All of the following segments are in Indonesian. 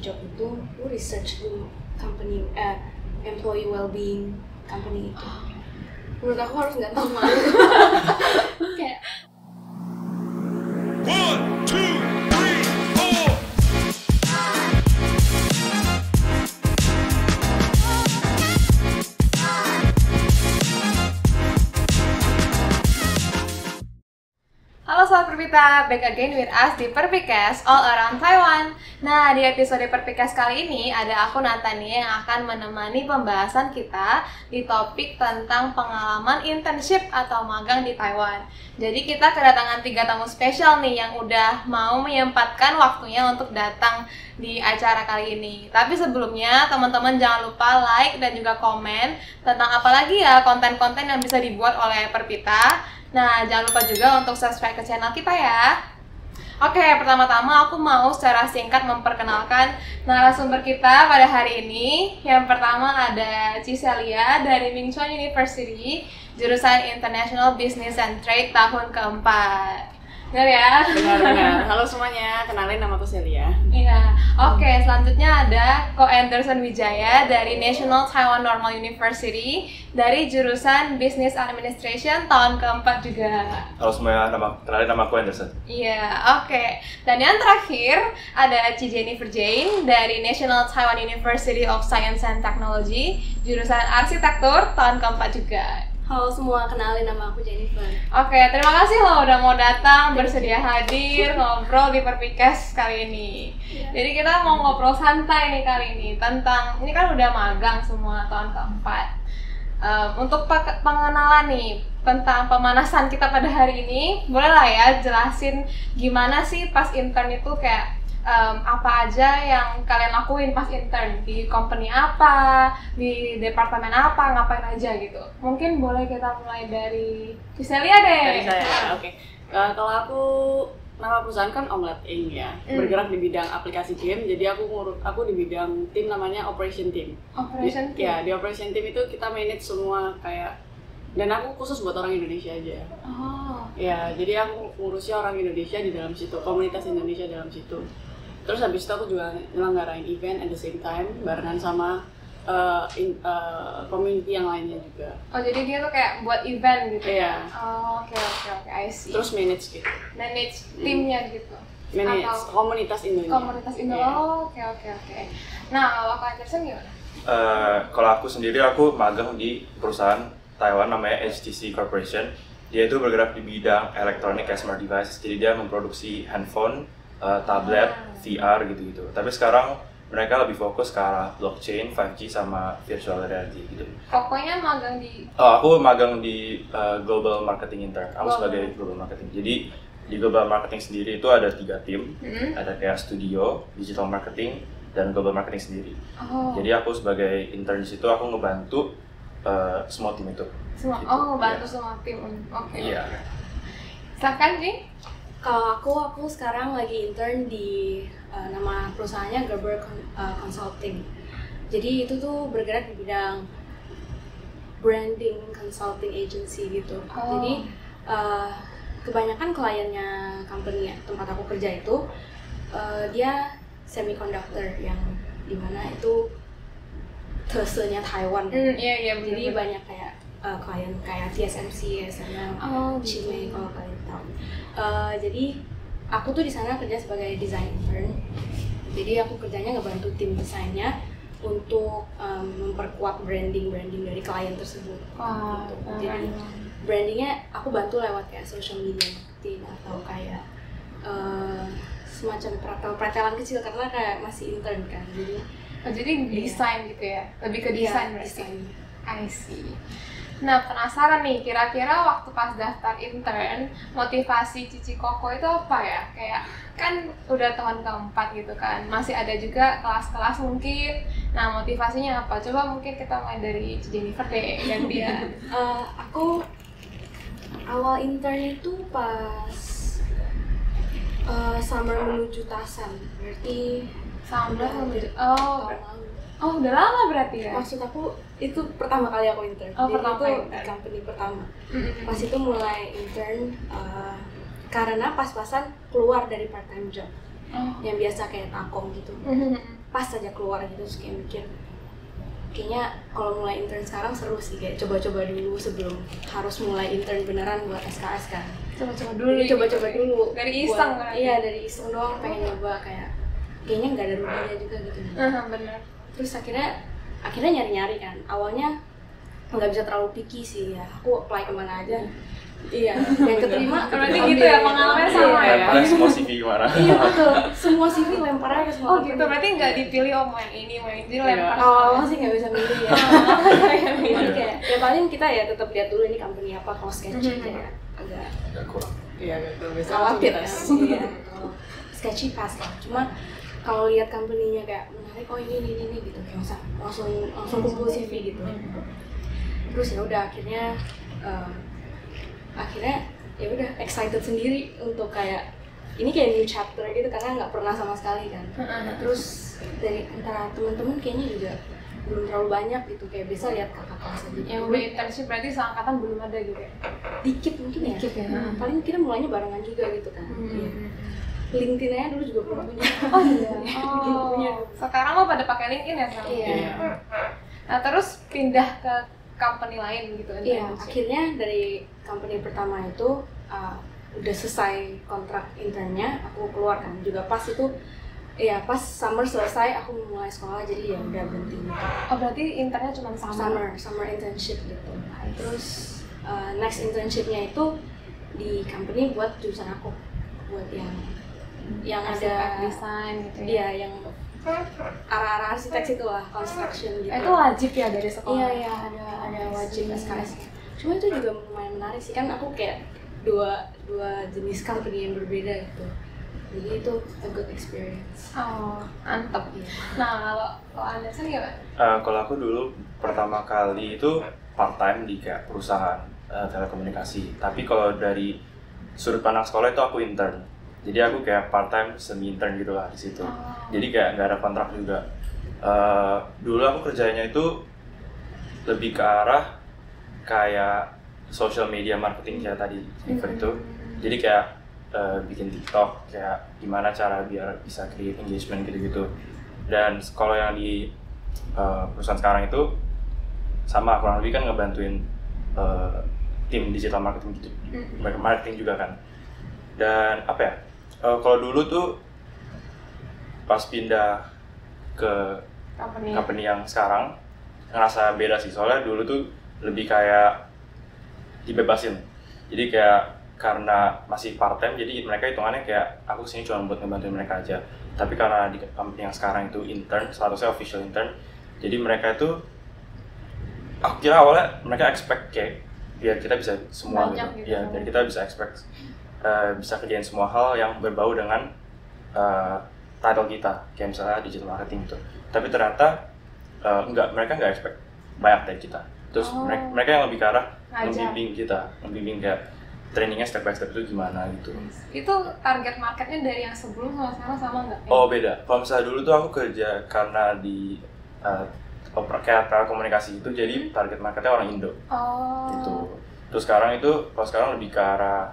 job itu lu research dulu company employee well-being company itu. Menurut aku harus nggak tahu malu. Kayak 1, 2, 3, 4. Halo Sobat Perpita, back again with us di Perpicast All Around Taiwan. Nah, di episode Perpicast kali ini ada aku Natania yang akan menemani pembahasan kita di topik tentang pengalaman internship atau magang di Taiwan. Jadi kita kedatangan 3 tamu spesial nih yang udah mau menyempatkan waktunya untuk datang di acara kali ini. Tapi sebelumnya teman-teman jangan lupa like dan juga komen tentang apa lagi ya konten-konten yang bisa dibuat oleh Perpita. Nah, jangan lupa juga untuk subscribe ke channel kita ya. Oke, pertama-tama aku mau secara singkat memperkenalkan narasumber kita pada hari ini. Yang pertama ada Ciselia dari Ming Chuan University, jurusan International Business and Trade tahun keempat. Benar ya? Benar. Halo semuanya, kenalin nama aku Celia. Iya. Oke, selanjutnya ada Ko Anderson Wijaya dari National Taiwan Normal University dari jurusan Business Administration tahun keempat juga. Halo semuanya, kenalin nama aku Anderson. Iya, oke. Dan yang terakhir ada Ci Jennifer Jane dari National Taiwan University of Science and Technology, jurusan Arsitektur tahun keempat juga. halo semua, kenalin nama aku Jennifer. Oke, terima kasih loh udah mau datang, bersedia hadir, ngobrol di Perpicast kali ini. Jadi kita mau ngobrol santai nih kali ini tentang, ini kan udah magang semua tahun keempat. Untuk pengenalan nih tentang pemanasan kita pada hari ini, boleh lah ya jelasin gimana sih pas intern itu kayak apa aja yang kalian lakuin pas intern di company apa, di departemen apa, ngapain aja gitu. Mungkin boleh kita mulai dari Ciselia deh. Dari saya, oke. Kalau aku, nama perusahaan kan Omelet Inc. ya, bergerak di bidang aplikasi game. Jadi aku di bidang tim namanya Operation Team. Operation Team? Ya, di Operation Team itu kita manage semua kayak, dan aku khusus buat orang Indonesia aja. Oh. Ya, jadi aku ngurusnya orang Indonesia di dalam situ, komunitas Indonesia dalam situ. Terus habis itu aku juga nyelenggarain event at the same time barengan sama community yang lainnya juga. Oh, jadi dia tuh kayak buat event gitu ya? Iya. Oh, oke, I see. Terus manage gitu. Manage timnya gitu? Manage Atau komunitas Indonesia. komunitas Indo. Iya. Oh, oke. Nah, kalau Kak Anderson gimana? Kalau aku sendiri, aku magang di perusahaan Taiwan namanya HTC Corporation. Dia itu bergerak di bidang elektronik kayak smart devices. Jadi dia memproduksi handphone, tablet, VR gitu-gitu. Tapi sekarang mereka lebih fokus ke arah blockchain, 5G sama virtual reality gitu. Pokoknya magang di... Aku magang di Global Marketing Intern. Aku sebagai Global Marketing. Jadi di Global Marketing sendiri itu ada 3 tim. Ada kayak studio, digital marketing, dan Global Marketing sendiri. Oh. Jadi aku sebagai intern di situ aku ngebantu semua tim itu. Semua, gitu. oh, bantu Iya. semua tim. Oke. Iya. Silakan, Ji. Kalau aku sekarang lagi intern di nama perusahaannya Gerber Consulting. Jadi itu tuh bergerak di bidang branding consulting agency gitu. Oh. Jadi kebanyakan kliennya company tempat aku kerja itu dia semiconductor yang dimana itu terusnya Taiwan. Iya, Jadi bener-bener. banyak kayak klien kayak TSMC, SML, Oh, Chile gitu. kalau kalian tahu. Jadi aku tuh di sana kerja sebagai design intern. Jadi aku kerjanya ngebantu tim desainnya untuk memperkuat branding dari klien tersebut. Wah, Gitu. keren. Jadi brandingnya aku bantu lewat kayak social media marketing atau kayak semacam pretelan kecil karena kayak masih intern kan. Jadi desain gitu ya? Lebih ke desain berarti? desain. I see. Nah, penasaran nih, kira-kira waktu pas daftar intern, motivasi Cici Koko itu apa ya? Kayak, kan udah tahun keempat gitu kan, masih ada juga kelas-kelas mungkin. Nah, motivasinya apa? Coba mungkin kita mulai dari Cici Jennifer deh, yang dia. Aku awal intern itu pas summer menuju Tasan, berarti Sambil hampir oh, tahun lalu. oh, udah lama berarti ya? Maksud aku itu pertama kali aku intern. Oh, Jadi pertama itu intern. di company pertama. Pas itu mulai intern karena pas-pasan keluar dari part time job Oh. yang biasa kayak takom gitu. pas aja keluar gitu, terus kayak mikir kayaknya kalau mulai intern sekarang seru sih, kayak coba-coba dulu sebelum harus mulai intern beneran buat SKS kan. Coba-coba dulu. Coba-coba dulu. Dari iseng buat, kan? Iya, dari iseng doang pengen nyoba, kayaknya nggak ada ruginya juga gitu. Bener. Terus akhirnya nyari-nyari kan. Awalnya nggak bisa terlalu picky sih ya. Aku apply kemana aja. Iya, yang keterima. Berarti gitu ya, pengalamannya sama ya? Lempar semua CV gimana? Iya betul. Semua CV lempar aja ke semua. Oh gitu, berarti nggak dipilih main ini, jadi lempar. Awal sih nggak bisa milih ya. Jadi kayak ya paling kita ya tetap lihat dulu ini company apa, kalau sketchy kayak agak kurang. Iya, gitu. Biasanya khawatir ya. langsung tes. Iya. Kalau sketchy pas lah. Cuma kalau lihat company-nya kayak menarik, oh ini gitu, kayak langsung kumpul CV gitu. Terus ya udah akhirnya ya udah excited sendiri untuk kayak ini kayak new chapter gitu, karena nggak pernah sama sekali kan. Terus dari antara teman-teman kayaknya juga belum terlalu banyak gitu, kayak biasa lihat kakak kelas aja. Yang udah internship berarti seangkatan belum ada gitu ya? Dikit mungkin ya. Paling kita mulainya barengan juga gitu kan. Iya. LinkedIn aja dulu juga belum punya. Oh iya. Belum punya. Sekarang lo pada pakai LinkedIn ya sekarang? Iya. Nah terus pindah ke company lain gitu? Iya, akhirnya dari company pertama itu udah selesai kontrak internnya, aku keluar kan. Juga pas itu, ya pas summer selesai aku mulai sekolah, jadi ya udah berhenti gitu. Oh berarti internnya cuma Summer internship gitu. Terus next internshipnya itu di company buat jurusan aku, buat yang ada desain gitu ya? Iya, yang arah-arah arsitek itu lah, construction gitu. Itu wajib ya dari sekolah? Iya, ada wajib SKS. Cuma itu juga lumayan menarik sih, kan aku kayak dua jenis company yang berbeda gitu. Jadi itu a good experience. Oh, mantap. Iya. Nah, kalau Anderson gimana? Kalau aku dulu pertama kali itu part time di kayak perusahaan telekomunikasi. Tapi kalau dari sudut pandang sekolah itu aku intern. Jadi aku kayak part time semi intern gitu lah di situ. Jadi kayak nggak ada kontrak juga. Dulu aku kerjanya itu lebih ke arah kayak social media marketing kayak tadi itu. Jadi kayak bikin TikTok, kayak gimana cara biar bisa create engagement gitu-gitu. Dan kalau yang di perusahaan sekarang itu sama, kurang lebih kan ngebantuin tim digital marketing gitu, marketing juga kan. Dan apa ya? Kalau dulu tuh pas pindah ke company yang sekarang ngerasa beda sih, soalnya dulu tuh lebih kayak dibebasin. Jadi kayak karena masih part time, jadi mereka hitungannya kayak aku kesini cuma buat ngebantuin mereka aja. Tapi karena di company yang sekarang itu intern, statusnya official intern, jadi mereka itu aku kira awalnya mereka expect kayak biar kita bisa semua banyak gitu. Ya, biar kita bisa expect bisa kerjain semua hal yang berbau dengan title kita, kayak misalnya digital marketing gitu. Tapi ternyata mereka nggak expect banyak dari kita. Terus mereka yang lebih ke arah membimbing kayak trainingnya step by step itu gimana gitu. Itu target marketnya dari yang sebelum sama sekarang sama nggak? Oh beda. Kalau misalnya dulu tuh aku kerja karena di kayak telekomunikasi itu, jadi target marketnya orang Indo. Gitu. Terus sekarang kalau sekarang lebih ke arah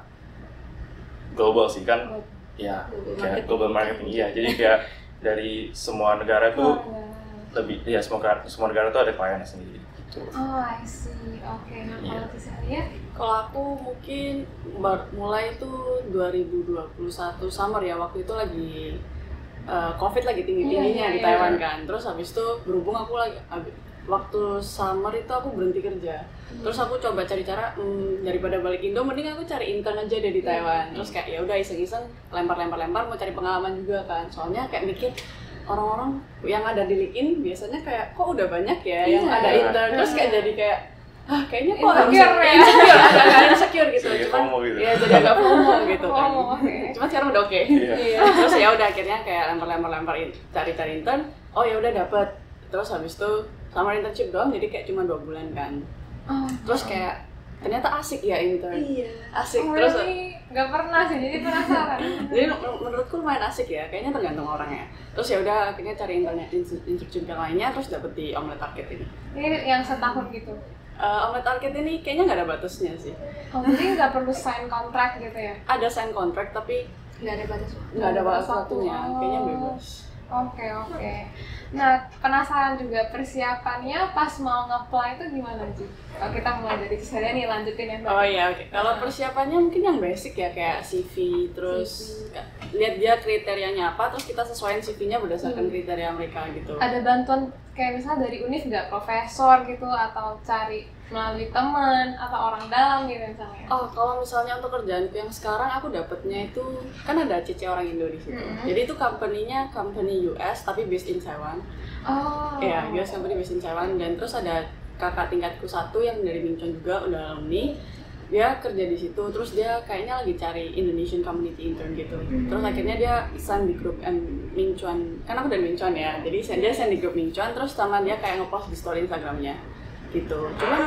global sih kan, ya kayak global marketing. Iya, jadi kayak dari semua negara tuh lebih, ya semua negara tuh ada kliennya sendiri. Gitu. Oh, I see. Oke. Nah, kalau Tisalia? Kalau aku mungkin mulai itu 2021 summer ya, waktu itu lagi COVID lagi tinggi-tingginya di Taiwan kan. Terus habis itu berhubung aku waktu summer itu aku berhenti kerja. Terus aku coba cari cara daripada balik Indo, mending aku cari intern aja deh di Taiwan. Terus kayak ya udah iseng-iseng lempar mau cari pengalaman juga kan. Soalnya kayak mikir orang-orang yang ada di LinkedIn biasanya kayak kok udah banyak ya yang ada intern. Terus kayak jadi kayak kayaknya kok agak insecure gitu. Cuman ya jadi agak FOMO gitu kan. Cuma sekarang udah oke. Terus ya udah akhirnya kayak lempar cari intern. Oh ya udah dapet. Terus habis itu summer internship doang, jadi kayak cuma 2 bulan kan. Terus kayak ternyata asik ya intern. Asik. Terus nggak pernah sih, jadi penasaran. Jadi menurutku lumayan asik ya, kayaknya tergantung orangnya. Terus ya udah akhirnya cari internship yang lainnya, terus dapet di Omelet Arcade ini. Ini yang setahun gitu? Omelet Arcade ini kayaknya nggak ada batasnya sih. Jadi nggak perlu sign kontrak gitu ya? Ada sign kontrak tapi Nggak ada batas. Nggak ada batas waktunya, kayaknya bebas. Oke. Nah, penasaran juga persiapannya pas mau nge-apply itu gimana sih? Kalau kita mulai dari Cisalia nih, lanjutin yang Oh iya, oke. Kalau persiapannya mungkin yang basic ya, kayak CV, terus lihat dia kriterianya apa, terus kita sesuaiin CV-nya berdasarkan kriteria mereka gitu. Ada bantuan kayak misalnya dari univ nggak, profesor gitu, atau cari melalui teman atau orang dalam gitu misalnya? Oh, kalau misalnya untuk kerjaanku yang sekarang aku dapetnya itu kan ada CC orang Indo di situ. Jadi itu company-nya company US tapi based in Taiwan. Oh. Iya, US company based in Taiwan, dan terus ada kakak tingkatku satu yang dari Minchon juga udah alumni. Dia kerja di situ, terus dia kayaknya lagi cari Indonesian community intern gitu. Terus akhirnya dia sign di grup Minchon, kan aku dari Minchon ya, jadi dia sign di grup Minchon, terus sama dia kayak ngepost di story Instagramnya gitu. Cuman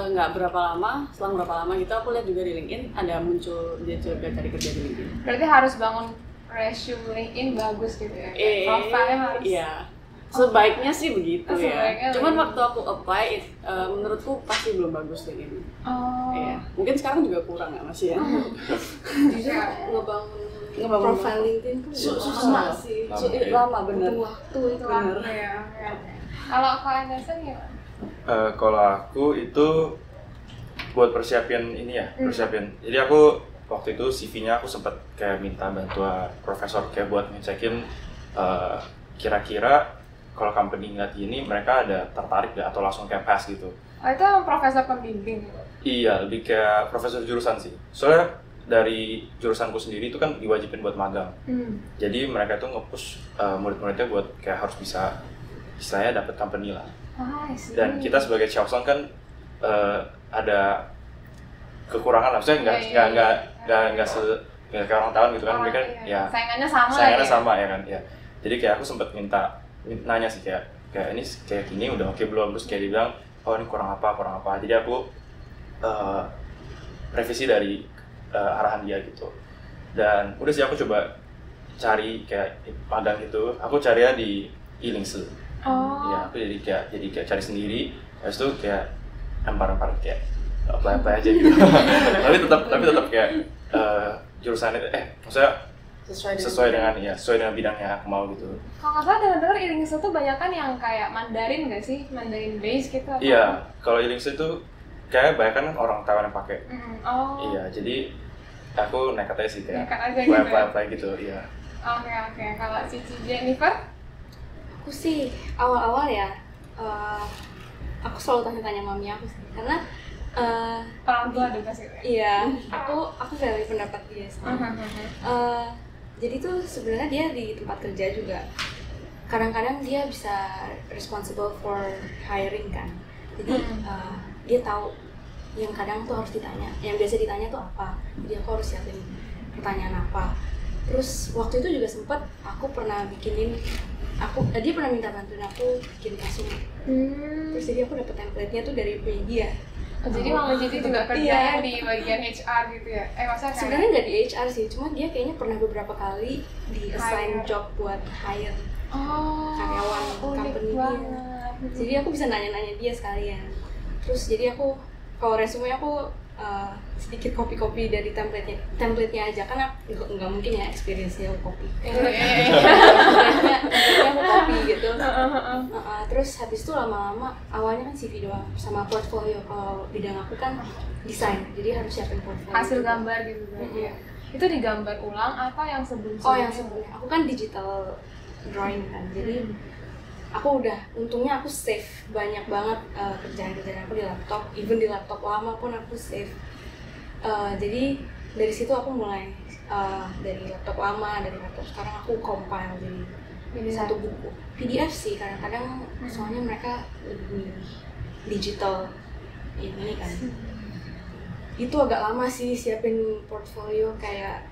nggak berapa lama, selang berapa lama gitu aku lihat juga di LinkedIn ada muncul dia juga cari kerja di LinkedIn. Berarti harus bangun resume LinkedIn bagus gitu ya? Profilnya harus. Iya. Sebaiknya sih begitu Sebaiknya ya. Cuman begitu. waktu aku apply, menurutku pasti belum bagus LinkedIn. Oh. Iya. Mungkin sekarang juga kurang ya masih ya. Jujur ngebangun Ngebangun profile LinkedIn tuh susah lama sih. lama bener. Butuh waktu itu Bener. Iya. Kalau kalian Nelson gimana? Kalau aku itu buat persiapin ini ya, persiapin. Jadi aku waktu itu CV-nya aku sempat kayak minta bantuan profesor kayak buat ngecekin kira-kira kalau company ngeliat ini mereka ada tertarik gak atau langsung kayak pass gitu. Oh, itu emang profesor pembimbing gitu? Iya, lebih kayak profesor jurusan sih. Soalnya dari jurusanku sendiri itu kan diwajibin buat magang. Jadi mereka tuh nge-push murid-muridnya buat kayak harus bisa istilahnya dapat company lah. Ah, I see. Dan kita sebagai Chaosong kan ada kekurangan lah, maksudnya nggak kayak orang tahun gitu kan, mereka ya saingannya sama saingannya ya? sama ya kan, ya. Jadi kayak aku sempat nanya sih kayak ini kayak gini udah oke belum, terus kayak dibilang oh ini kurang apa, jadi aku revisi dari arahan dia gitu. Dan udah sih aku coba cari kayak magang gitu, aku carinya di Ilingse. Oh. Ya, aku jadi kayak cari sendiri, habis itu kayak lempar kayak apply aja gitu. tapi tetap kayak jurusannya maksudnya sesuai dengan bidangnya aku mau gitu. Kalau nggak salah dengar Ilingse tuh banyak kan yang kayak Mandarin nggak sih? Mandarin base gitu atau? Iya, kalau Ilingse itu kayak banyak kan orang Taiwan yang pakai. Oh. Iya, jadi aku nekat aja sih kayak Nekat aja gitu ya? apply gitu, iya. Oke. Kalau Cici Jennifer? Aku sih awal-awal ya aku selalu tanya-tanya mami aku sih, karena Orang tua ada pasti. iya aku dari pendapat dia sih. Jadi tuh sebenarnya dia di tempat kerja juga kadang-kadang dia bisa responsible for hiring kan, jadi dia tahu yang kadang tuh harus ditanya, yang biasa ditanya tuh apa, jadi aku harus siapin pertanyaan apa. Terus waktu itu juga sempet aku pernah dia pernah minta bantuin aku bikin resume. Terus jadi aku dapet template-nya tuh dari media. Jadi Mama Cici juga kerjanya di bagian HR gitu ya? Maksudnya kayak Sebenarnya nggak di HR sih, cuma dia kayaknya pernah beberapa kali di assign job buat hire karyawan company dia. Jadi aku bisa nanya-nanya dia sekalian. Terus jadi aku kalau resume aku sedikit copy dari template-nya aja, karena nggak mungkin ya experience-nya aku copy. Template-nya aku copy gitu. Terus habis itu lama-lama awalnya kan CV doang sama portfolio. Kalau bidang aku kan desain, jadi harus siapin portfolio. hasil gambar gitu berarti ya? Itu digambar ulang atau yang sebelumnya? Oh, yang sebelumnya. Aku kan digital drawing kan, jadi aku untungnya aku save banyak banget kerjaan-kerjaan aku di laptop, even di laptop lama pun aku save. Jadi dari situ aku mulai dari laptop lama, dari laptop sekarang aku compile jadi satu buku PDF sih kadang-kadang, soalnya mereka lebih digital ini kan. Itu agak lama sih siapin portfolio, kayak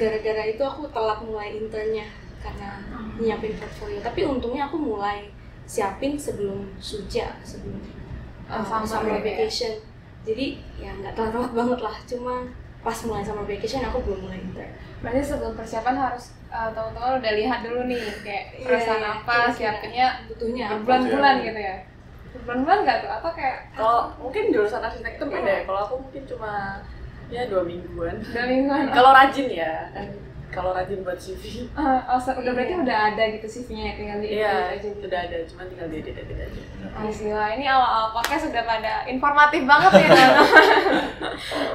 gara-gara itu aku telat mulai internnya karena nyiapin portfolio. Tapi untungnya aku mulai siapin sebelum Suja, sebelum summer vacation. Jadi ya nggak telat banget lah, cuma pas mulai summer vacation aku belum mulai intern. Berarti sebelum persiapan harus teman-teman udah lihat dulu nih kayak perusahaan apa, siapinnya butuhnya berbulan-bulan gitu ya? Berbulan-bulan nggak tuh? Atau kayak Kalau mungkin jurusan arsitektur beda ya. Kalau aku mungkin cuma ya 2 mingguan. 2 mingguan? Kalau rajin ya. kalau rajin buat CV. Udah berarti udah ada gitu CV-nya, tinggal diedit Iya, aja gitu. udah ada, cuma tinggal diedit aja. Wah, ini awal-awal podcast sudah pada informatif banget ya.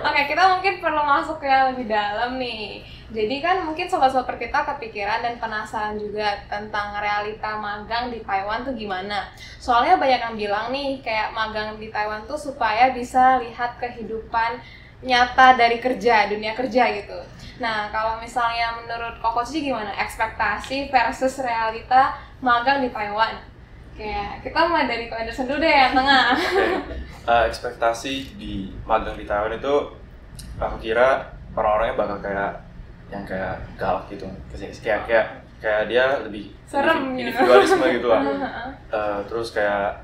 Oke, kita mungkin perlu masuk ke yang lebih dalam nih. Jadi kan mungkin sobat-sobat kita kepikiran dan penasaran juga tentang realita magang di Taiwan tuh gimana. Soalnya banyak yang bilang nih, kayak magang di Taiwan tuh supaya bisa lihat kehidupan nyata dari dunia kerja gitu. Nah, kalau misalnya menurut Koko Cici gimana? Ekspektasi versus realita magang di Taiwan. Kayak kita mulai dari Ko Anderson dulu deh yang tengah. Ekspektasi di magang di Taiwan itu aku kira orang-orangnya bakal kayak galak gitu. Kayak dia lebih Serem individualisme gitu lah. Terus kayak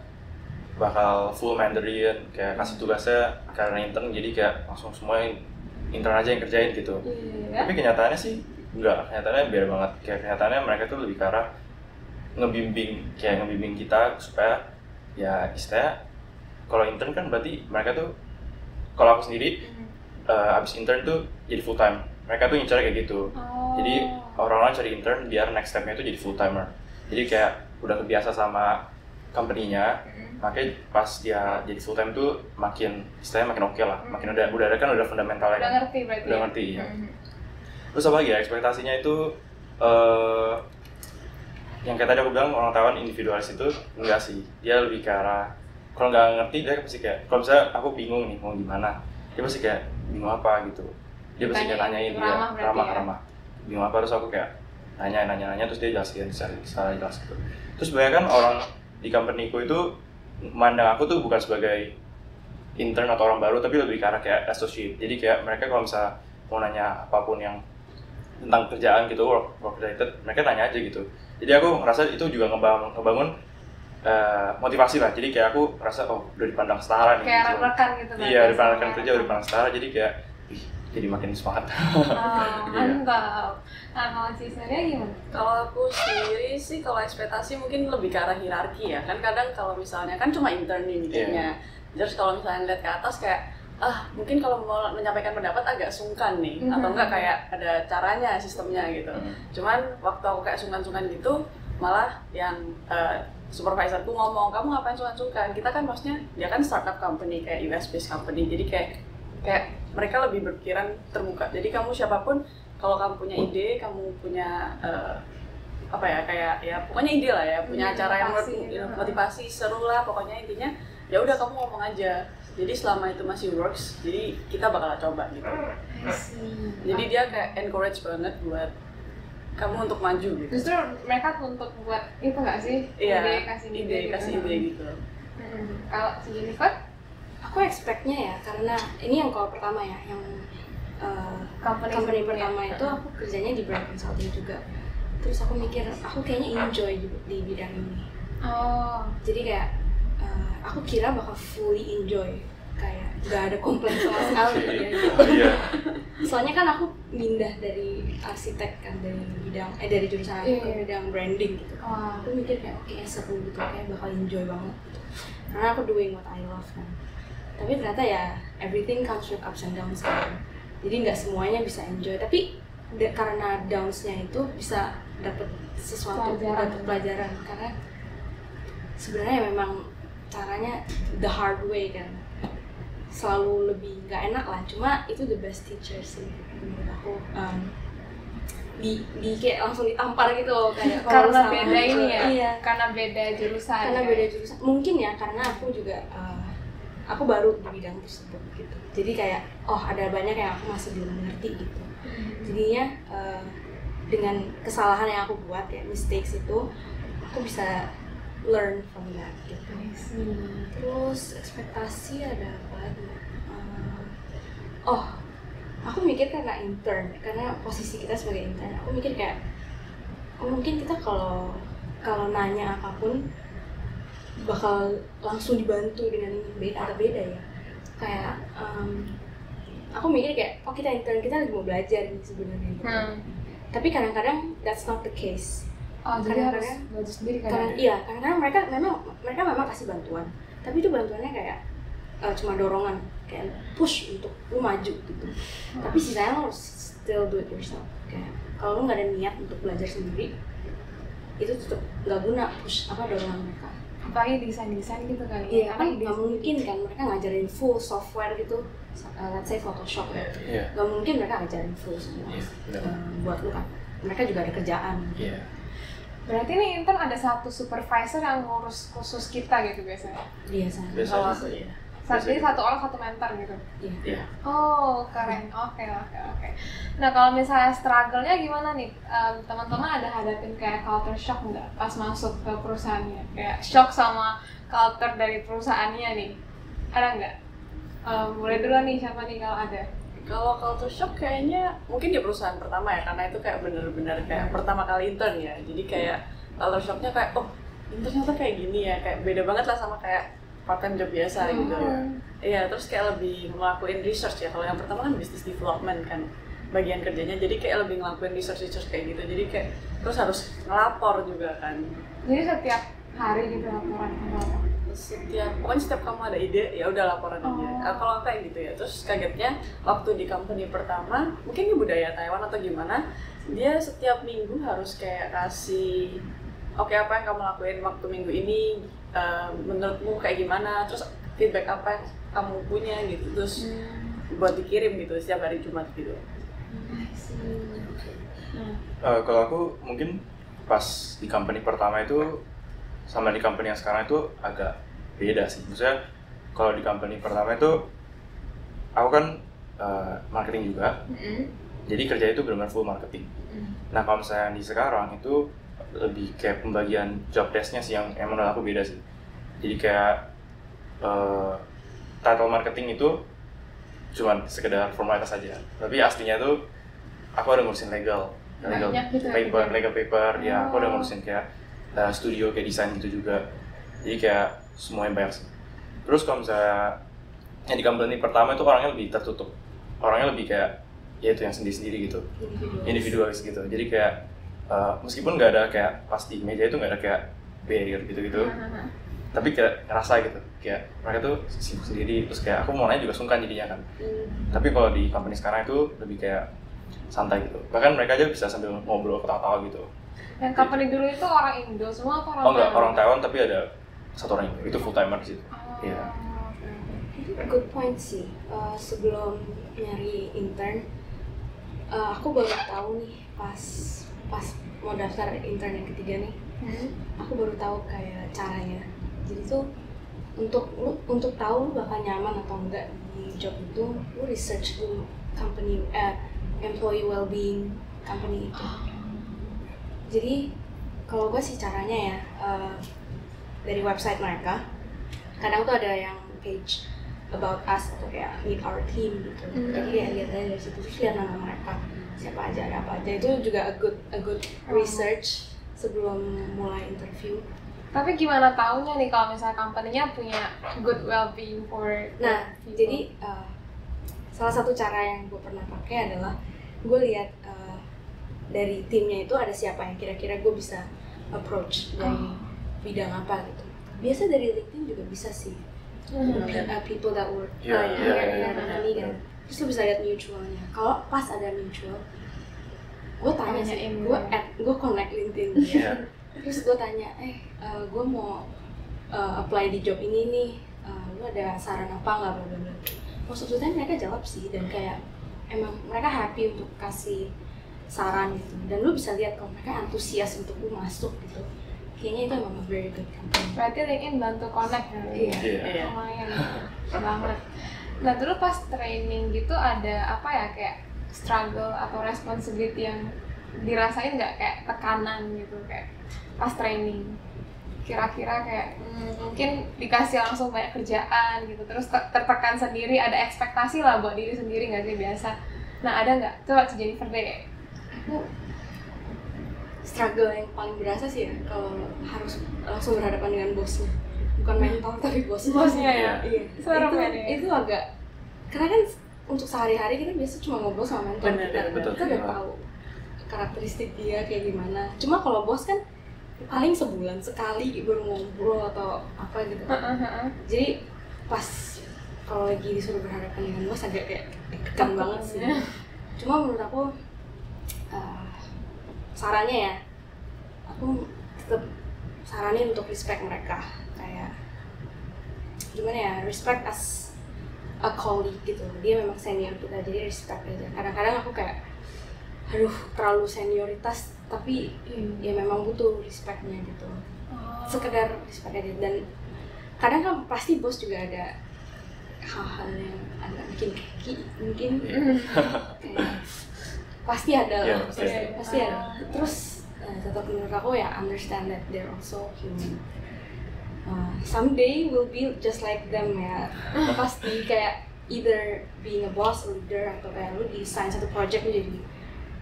bakal full Mandarin, kayak kasih tugasnya karena intern, jadi kayak langsung semua intern aja yang kerjain gitu. Iya. Tapi kenyataannya sih enggak, kenyataannya beda banget. Kayak kenyataannya mereka tuh lebih ke arah ngebimbing kita supaya ya istilahnya kalau intern kan berarti mereka tuh, kalau aku sendiri abis intern tuh jadi full time. Mereka tuh ngincar kayak gitu. Jadi orang-orang cari intern biar next step-nya itu jadi full timer. Jadi kayak udah kebiasa sama company-nya, makanya pas dia jadi full time tuh makin istilahnya makin oke lah, makin udah ada kan udah fundamentalnya Udah kan. ngerti berarti. Udah ngerti ya. Terus apa lagi ya, ekspektasinya itu yang kayak tadi aku bilang orang Taiwan individualis itu enggak sih, dia lebih ke arah kalau nggak ngerti dia pasti kayak, kalau misalnya aku bingung nih mau gimana, dia pasti kayak bingung apa gitu, dia pasti kayak nanyain dia ramah bingung apa, terus aku kayak nanya terus dia jelasin secara jelas gitu. Terus banyak kan orang di company-ku itu mandang aku tuh bukan sebagai intern atau orang baru, tapi lebih ke arah kayak associate. Jadi kayak mereka kalau misalnya mau nanya apapun yang tentang kerjaan gitu, work related, mereka tanya aja gitu. Jadi aku ngerasa itu juga ngebangun motivasi lah. Jadi kayak aku ngerasa udah dipandang setara nih. Kayak gitu. rekan gitu. Iya, dipandang kerja, udah dipandang setara. Jadi kayak jadi makin semangat. Mantap. Nah, kalau Cisaria gimana? Kalau aku sendiri sih, kalau ekspektasi mungkin lebih ke arah hierarki ya. Kan kadang kalau misalnya kan cuma intern nih mikirnya. Terus kalau misalnya lihat ke atas kayak mungkin kalau mau menyampaikan pendapat agak sungkan nih, atau enggak kayak ada caranya, sistemnya gitu. Cuman waktu aku kayak sungkan-sungkan gitu, malah yang supervisorku ngomong, kamu ngapain sungkan-sungkan? Kita kan maksudnya dia kan startup company kayak US based company, jadi kayak mereka lebih berpikiran terbuka. Jadi kamu siapapun, kalau kamu punya ide, kamu punya apa ya, kayak ya pokoknya ide lah ya, punya acara yang motivasi seru lah, pokoknya intinya ya udah kamu ngomong aja. Jadi selama itu masih works, jadi kita bakal coba gitu. Jadi dia kayak encourage banget buat kamu untuk maju gitu. Justru mereka tuntut buat itu nggak sih? Iya, kasih ide gitu. Kalau si Jennifer? Aku expect-nya ya, karena ini yang kalau pertama ya, yang company pertama itu aku kerjanya di brand consulting juga. Terus aku mikir, aku kayaknya enjoy di bidang ini. Jadi kayak aku kira bakal fully enjoy, kayak nggak ada komplain sama sekali ya. Soalnya kan aku pindah dari arsitek kan, dari jurusan aku ke bidang branding gitu. Aku mikir kayak oke, seru gitu, kayak bakal enjoy banget gitu. Karena aku doing what I love kan. Tapi ternyata ya everything comes with ups and downs kan. Jadi nggak semuanya bisa enjoy, tapi karena downs-nya itu bisa dapat sesuatu, dapat pelajaran. Karena sebenarnya memang caranya the hard way kan, selalu lebih nggak enak lah. Cuma itu the best teacher sih menurut aku. Di kayak langsung ditampar gitu loh, kayak karena beda ini ya. Iya. Karena beda jurusan. Beda jurusan. Mungkin ya karena aku juga aku baru di bidang tersebut gitu. Jadi kayak ada banyak yang aku masih belum ngerti gitu. Jadinya dengan kesalahan yang aku buat ya, mistakes itu, aku bisa learn from that gitu. Terus ekspektasi ada apa lagi? Aku mikir karena intern, karena posisi kita sebagai intern, aku mikir kayak mungkin kita kalau nanya apapun bakal langsung dibantu dengan beda ya. Kayak aku mikir kayak kita intern, kita lagi mau belajar nih sebenarnya gitu. Tapi kadang-kadang that's not the case. Jadi harus belajar sendiri kan? Iya, karena mereka memang kasih bantuan, tapi itu bantuannya kayak cuma dorongan, kayak push untuk lu maju gitu. Tapi sisanya lo harus still do it yourself. Kayak kalau lu nggak ada niat untuk belajar sendiri, itu tetap nggak guna dorongan mereka. Apalagi desain gitu kali. Iya, kan nggak mungkin kan mereka ngajarin full software gitu, let's say Photoshop ya. Nggak mungkin mereka ngajarin full semua buat lu kan. Mereka juga ada kerjaan. Berarti nih intern ada satu supervisor yang ngurus khusus kita gitu biasanya? Biasanya. Jadi satu orang satu mentor gitu? Iya. Oh, keren. Oke. Nah, kalau misalnya struggle-nya gimana nih? Teman-teman ada hadapin kayak culture shock nggak pas masuk ke perusahaannya? Kayak shock sama culture dari perusahaannya nih? Ada nggak? Mulai dulu nih, siapa nih kalau ada? Kalau culture shock kayaknya mungkin di perusahaan pertama ya, karena itu kayak bener-bener kayak pertama kali intern ya. Jadi kayak culture shocknya kayak, oh intern ternyata kayak gini ya, kayak beda banget lah sama kayak part-time job biasa gitu. Iya, terus kayak lebih ngelakuin research ya. Kalau yang pertama kan business development kan bagian kerjanya, jadi kayak lebih ngelakuin research kayak gitu. Jadi kayak terus harus ngelapor juga kan. Jadi setiap hari gitu laporan apa? Pokoknya setiap kamu ada ide ya udah laporan aja. Kalau kayak gitu ya. Terus kagetnya waktu di company pertama, mungkin ini budaya Taiwan atau gimana, dia setiap minggu harus kayak kasih oke, apa yang kamu lakuin waktu minggu ini, menurutmu kayak gimana, terus feedback apa yang kamu punya gitu, terus buat dikirim gitu setiap hari Jumat gitu. Kalau aku mungkin pas di company pertama itu sama di company yang sekarang itu agak beda sih. Maksudnya kalau di company pertama itu aku kan marketing juga, jadi kerja itu benar-benar full marketing. Nah kalau misalnya di sekarang itu lebih kayak pembagian job desk-nya sih yang menurut aku beda sih. Jadi kayak title marketing itu cuman sekedar formalitas saja, tapi aslinya tuh aku ada ngurusin legal paper, ya aku ada ngurusin kayak studio kayak desain gitu juga. Jadi kayak semuanya banyak sih. Terus kalau misalnya yang di company pertama itu orangnya lebih tertutup, orangnya lebih kayak ya itu yang sendiri-sendiri gitu, individualis gitu. Jadi kayak meskipun nggak ada kayak pas di meja itu nggak ada kayak barrier gitu-gitu, tapi kayak ngerasa gitu, kayak mereka tuh sibuk sendiri, terus kayak aku mau nanya juga sungkan jadinya kan. Tapi kalau di company sekarang itu lebih kayak santai gitu, bahkan mereka aja bisa sambil ngobrol ketawa-tawa gitu. Yang company dulu itu orang Indo semua atau orang Taiwan? Enggak, orang Taiwan tapi ada satu orang Indo, itu full timer di situ. Iya. Good point sih. Sebelum nyari intern, aku baru tahu nih pas mau daftar intern yang ketiga nih, aku baru tahu kayak caranya. Jadi tuh untuk tahu lu bakal nyaman atau enggak di job itu, lu research dulu company employee well-being company itu. Jadi kalau gue sih caranya ya dari website mereka, kadang tuh ada yang page about us atau kayak meet our team gitu. Jadi dia lihat aja dari situ, terus lihat nama mereka siapa aja, ada apa aja. Itu juga a good research sebelum mulai interview. Tapi gimana taunya nih kalau misalnya company-nya punya good well-being for people? Jadi salah satu cara yang gue pernah pakai adalah gue lihat dari timnya itu ada siapa yang kira-kira gue bisa approach dari bidang apa gitu. Biasa dari LinkedIn juga bisa sih. People that work in our company kan. Terus lu bisa lihat mutualnya. Kalau pas ada mutual, gue tanya sih, gue connect LinkedIn dia. Terus gue tanya, gue mau apply di job ini nih, lu ada saran apa nggak, bla bla bla. Most of the time mereka jawab sih, dan kayak emang mereka happy untuk kasih saran gitu. Dan lu bisa lihat kalau mereka antusias untuk lu masuk gitu. Kayaknya itu emang a very good company. Berarti LinkedIn bantu connect ya? Iya. Lumayan banget. Nah dulu pas training gitu ada apa ya, kayak struggle atau responsibility yang dirasain nggak, kayak tekanan gitu kayak pas training? Kira-kira kayak mungkin dikasih langsung banyak kerjaan gitu, terus tertekan sendiri, ada ekspektasi lah buat diri sendiri nggak sih biasa? Nah ada nggak? Coba Jennifer deh. Struggle yang paling berasa sih ya kalau harus langsung berhadapan dengan bosnya, bukan mentor tapi bosnya ya. Iya. Itu agak, karena kan untuk sehari-hari kita biasa cuma ngobrol sama mentor, kita udah tahu karakteristik dia kayak gimana. Cuma kalau bos kan paling sebulan sekali baru ngobrol atau apa gitu. Jadi pas kalau lagi disuruh berhadapan dengan bos agak kayak deg-degan banget sih. Cuma menurut aku sarannya ya, aku tetap saranin untuk respect mereka, kayak gimana ya, respect as a colleague gitu. Dia memang senior kita, jadi respect aja. Kadang-kadang aku kayak aduh terlalu senioritas, tapi ya memang butuh respectnya gitu. Sekedar respect aja. Dan kadang kan pasti bos juga ada hal-hal yang agak bikin keki mungkin. Kayak pasti ada lah, pasti ada. Terus tetap menurut aku ya understand that they're also human. Someday will be just like them ya. Pasti kayak either being a boss or leader, atau kayak lu desain satu project lu jadi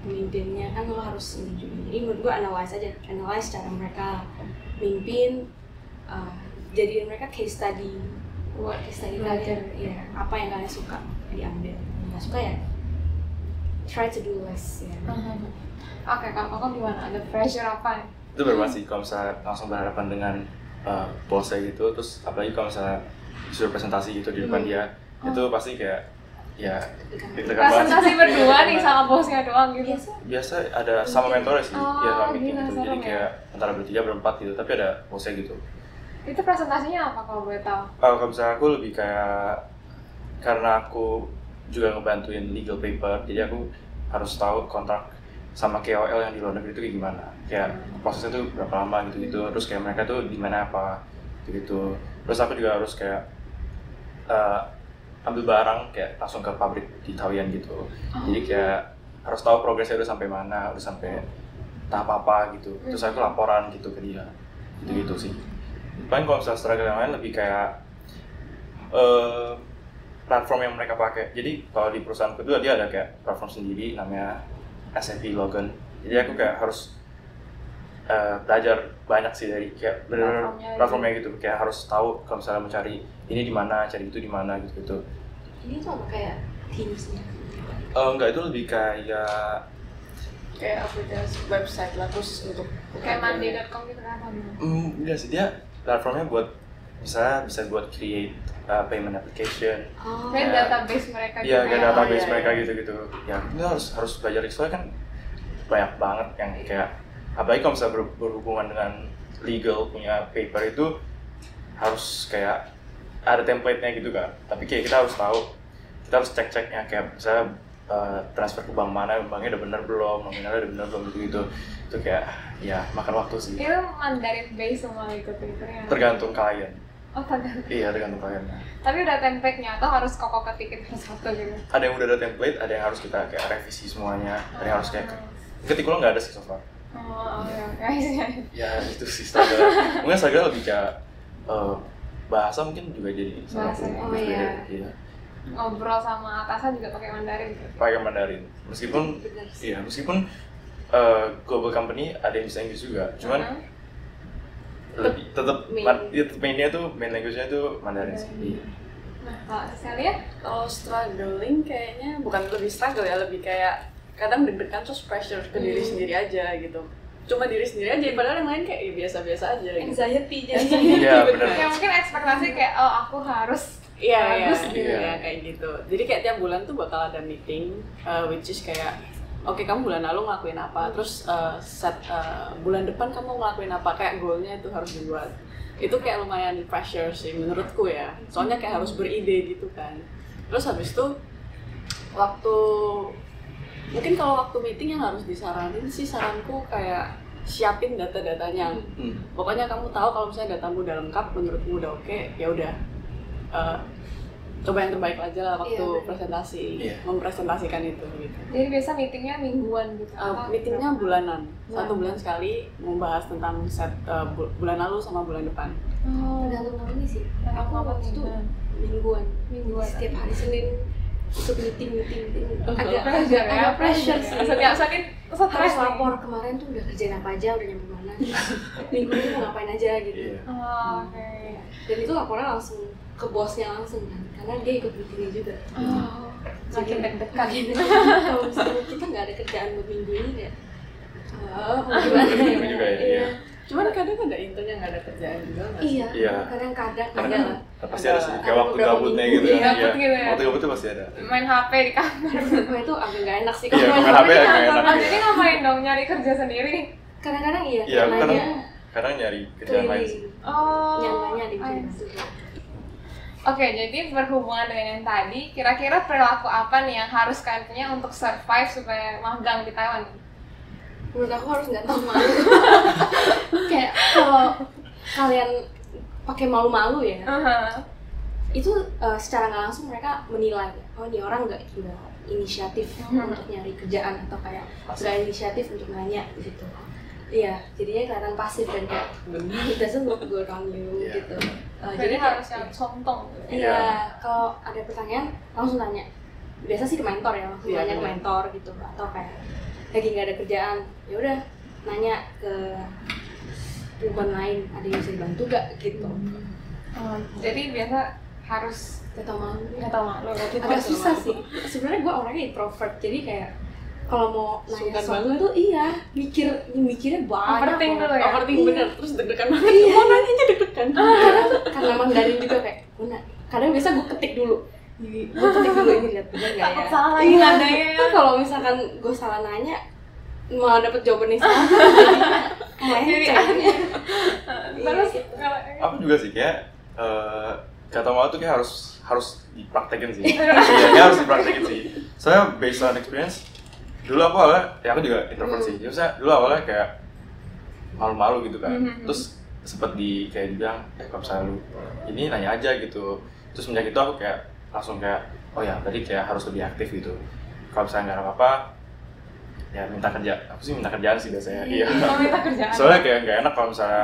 pemimpinnya, kan lu harus ini juga. Jadi menurut gua analyze cara mereka mimpin, jadiin mereka case study, buat case study kalian. Ya, apa yang kalian suka diambil, nggak suka ya try to do less ya. Oke, kalau kakak gimana? Ada pressure apa? Itu berbeda sih kalau misalnya langsung berhadapan dengan bosnya gitu, terus apalagi kalau misalnya disuruh presentasi gitu di depan dia, itu pasti kayak ya deg-degan banget. Presentasi berdua nih sama bosnya doang gitu. Biasa ada sama mentornya sih, ya sama meeting gila, gitu, jadi serem ya. kayak antara bertiga berempat gitu, tapi ada bosnya gitu. Itu presentasinya apa kalau boleh tahu? Kalau misalnya aku lebih kayak, karena aku juga ngebantuin legal paper, jadi aku harus tahu kontrak sama KOL yang di luar negeri itu kayak gimana, kayak prosesnya tuh berapa lama gitu-gitu, terus kayak mereka tuh gimana apa gitu. Terus aku juga harus kayak ambil barang kayak langsung ke pabrik di Taoyuan gitu, jadi kayak harus tahu progresnya udah sampai mana, udah sampai tahap apa gitu. Terus aku laporan gitu ke dia, gitu sih. Paling kalau misalnya struggle yang lain lebih kayak platform yang mereka pakai. Jadi kalau di perusahaanku itu dia ada kayak platform sendiri namanya SAP Logon. Jadi aku kayak harus belajar banyak sih dari kayak bener platformnya gitu. Kayak harus tahu kalau misalnya mau cari ini di mana, cari itu di mana gitu. Ini tuh apa kayak Teams-nya? Enggak, itu lebih kayak aplikasi website lah terus untuk Kayak mandi.com gitu kan? enggak sih, dia platformnya buat misalnya bisa buat create payment application. Kayak database mereka gitu. Iya, kayak database iya, mereka iya. gitu-gitu. Ya, kita harus belajar soalnya kan banyak banget yang kayak, apalagi kalau misalnya berhubungan dengan legal punya paper itu harus kayak ada template-nya gitu kan. Tapi kayak kita harus tahu, kita harus cek-ceknya kayak misalnya transfer ke bank mana, banknya udah benar belum, nominalnya udah benar belum gitu. Itu kayak ya makan waktu sih. Itu Mandarin base semua ikut papernya. Tergantung klien. Oh, tergantung. Iya, tergantung kliennya. Tapi udah template-nya atau harus kokok ketikin satu gitu? Ada yang udah ada template, ada yang harus kita kayak revisi semuanya, ada yang harus kayak ketik ulang nggak ada sih so far. Oh, oke. Ya itu sih struggle. Mungkin struggle lebih kayak bahasa mungkin juga jadi salah Bahasa, satu oh beda. iya. Ngobrol sama atasan juga pakai Mandarin gitu. Pakai Mandarin. Meskipun global company ada yang bisa Inggris juga, cuman lebih tetap mainnya tuh main language-nya tuh Mandarin sih. Iya. Nah, kalau Celia? Kalau struggling kayaknya bukan lebih struggle ya, lebih kayak kadang deg-degan terus pressure ke diri sendiri aja gitu. Cuma diri sendiri aja, padahal yang lain kayak biasa-biasa aja gitu. Anxiety jadi. Iya, benar. Ya mungkin ekspektasi kayak, oh aku harus Iya, bagus gitu Iya. ya, kayak gitu. Jadi kayak tiap bulan tuh bakal ada meeting, which is kayak, oke, kamu bulan lalu ngelakuin apa, terus set bulan depan kamu ngelakuin apa, kayak goalnya itu harus dibuat. Itu kayak lumayan pressure sih menurutku ya, soalnya kayak harus beride gitu kan. Terus habis itu mungkin kalau waktu meeting yang harus disaranin sih, saranku kayak siapin data-datanya. Pokoknya kamu tahu kalau misalnya datamu udah lengkap, menurutmu udah oke, ya udah coba yang terbaik aja lah waktu presentasi, mempresentasikan itu gitu. Jadi biasa meetingnya mingguan gitu? Meetingnya bulanan, 1 bulan sekali membahas tentang set bulan lalu sama bulan depan. Tergantung ini sih. Aku waktu itu mingguan. Setiap hari Senin untuk meeting. Agak pressure sih. Setiap Senin Harus lapor kemarin tuh udah kerjain apa aja, udah nyampe mana. Minggu ini mau ngapain aja gitu. Oh, oke. Dan itu laporan langsung ke bosnya langsung kan, karena dia ikut meetingnya juga. Makin deg-degan. Kalau misalnya kita nggak ada kerjaan buat minggu ini ya, mau gimana Juga ya, iya. Cuman kadang ada intern yang nggak ada kerjaan juga nggak sih? Iya, Iya. kadang-kadang Karena ada. kan pasti ada sih, kayak Ada waktu beberapa gabutnya minggu, gitu iya, kan. gabut gitu ya. Waktu gabut tuh pasti ada. Main HP di kamar. Wah, itu agak nggak enak sih Iya, kalau main HP di agak kantor. enak. Jadi ngapain dong, nyari kerja sendiri? Kadang-kadang iya, Iya, nanya kadang nyari kerjaan lain sih. keliling. Oh, Nanya di I sini. see. Oke, jadi berhubungan dengan yang tadi, kira-kira perilaku apa nih yang harus kalian punya untuk survive supaya magang di Taiwan? Menurut aku harus nggak tahu malu. Kayak kalau kalian pakai malu-malu ya, itu secara nggak langsung mereka menilai, oh ini orang nggak inisiatif untuk nyari kerjaan atau kayak nggak inisiatif untuk nanya gitu. Iya, jadinya kelihatan pasif dan kayak it doesn't look good on you Iya. gitu. Jadi kayak- harus yang sontong. Iya, Iya. kalau ada pertanyaan langsung tanya. Biasa sih ke mentor ya, langsung Iya, tanya ke bener. mentor gitu, atau kayak lagi nggak ada kerjaan, ya udah nanya ke perempuan lain, ada yang bisa dibantu gak gitu. Jadi biasa harus Gak tau malu. nggak tahu malu. Agak susah sih. Sebenarnya gue orangnya introvert, jadi kayak kalau mau nanya Sungkan sesuatu banget. tuh mikirnya banyak. Overthink banget. dulu ya? Overthink Iya. bener, terus deg-degan banget. Iya. Mau nanyanya deg-degan. Karena emang dari juga kayak kadang biasa gue ketik dulu. Gue ketik dulu ini lihat bener nggak ya. Salah lagi nadanya. Kan kalau misalkan gue salah nanya malah dapet jawaban yang salah. Jadi Kayaknya terus gitu. kalau Aku juga sih kayak kata malu tuh kayak harus dipraktekin sih. Iya, kayak harus dipraktekin sih. Soalnya based on experience, dulu aku awalnya, ya aku juga introvert sih. Jadi saya dulu awalnya kayak malu-malu gitu kan. Terus sempet kayak dibilang, kalau misalnya lu ini nanya aja gitu. Terus semenjak itu aku kayak langsung kayak, oh ya berarti kayak harus lebih aktif gitu. Kalau misalnya nggak ada apa-apa, ya minta kerja. Aku sih minta kerjaan sih biasanya. Iya. mau minta kerjaan. Soalnya kayak nggak enak kalau misalnya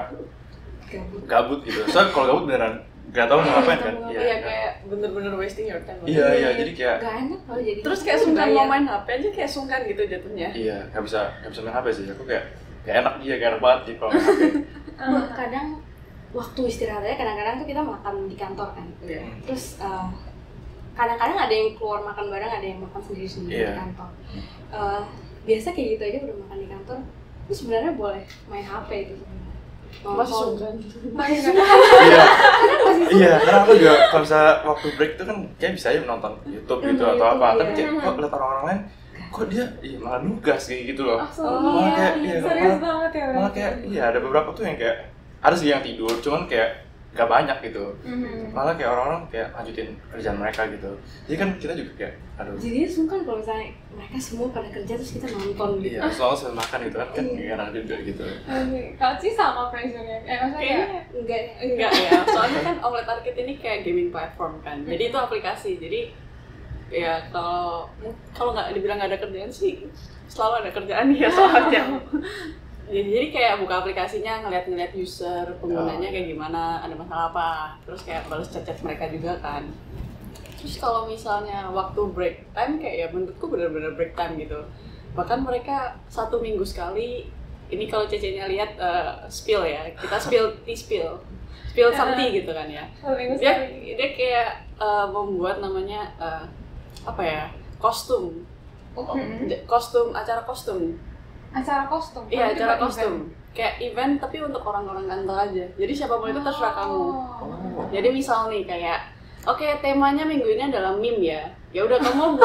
Gabut. gabut gitu. Soalnya kalau gabut beneran nggak tahu mau ngapain kan. Iya, kayak bener-bener wasting your time. Iya, jadi kayak Gak enak kalau jadi. Terus kayak sungkan mau main HP aja kayak sungkan gitu jatuhnya. iya, nggak bisa main HP sih. Aku kayak gak enak kayak enak banget gitu kalau main HP. Kadang waktu istirahatnya kadang-kadang tuh kita makan di kantor kan. Iya. Terus kadang-kadang ada yang keluar makan bareng, ada yang makan sendiri-sendiri Iya. di kantor. Biasa kayak gitu aja udah makan di kantor. Terus sebenarnya boleh main HP itu sebenarnya. Masih sungkan. Masih sungkan. Iya, iya. Karena aku juga kalau misalnya waktu break tuh kan kayak bisa aja nonton YouTube gitu Nonton atau apa. YouTube, Tapi iya. kayak kok lihat orang-orang lain, kok dia malah nugas kayak gitu loh. Oh, Malah kayak serius banget ya. malah kayak iya ada beberapa tuh yang kayak ada sih yang tidur, cuman kayak gak banyak gitu. Malah kayak orang-orang kayak lanjutin kerjaan mereka gitu. Jadi kan kita juga kayak aduh. Jadi sungkan kalau misalnya mereka semua pada kerja terus kita nonton gitu. Iya, soalnya sambil makan gitu kan gak enak juga gitu. Kalau sih sama pressure-nya. Maksudnya Kayaknya Enggak. enggak ya, soalnya kan Outlet Arcade ini kayak gaming platform kan, jadi itu aplikasi, jadi ya kalau nggak dibilang nggak ada kerjaan sih selalu ada kerjaan ya soalnya. Jadi kayak buka aplikasinya, ngeliat user penggunanya kayak gimana, ada masalah apa, terus kayak balas chat mereka juga kan. Terus kalau misalnya waktu break time kayak ya menurutku benar-benar break time gitu. Bahkan mereka 1 minggu sekali, ini kalau Cece-nya lihat spill ya, kita spill some tea gitu kan ya. Dia kayak membuat namanya apa ya, kostum acara kostum. acara kostum. Iya, Berarti acara buat kostum. event. Kayak event tapi untuk orang-orang kantor aja. Jadi siapapun itu terserah kamu. Oh. Jadi misal nih kayak oke, temanya minggu ini adalah meme ya. Ya udah kamu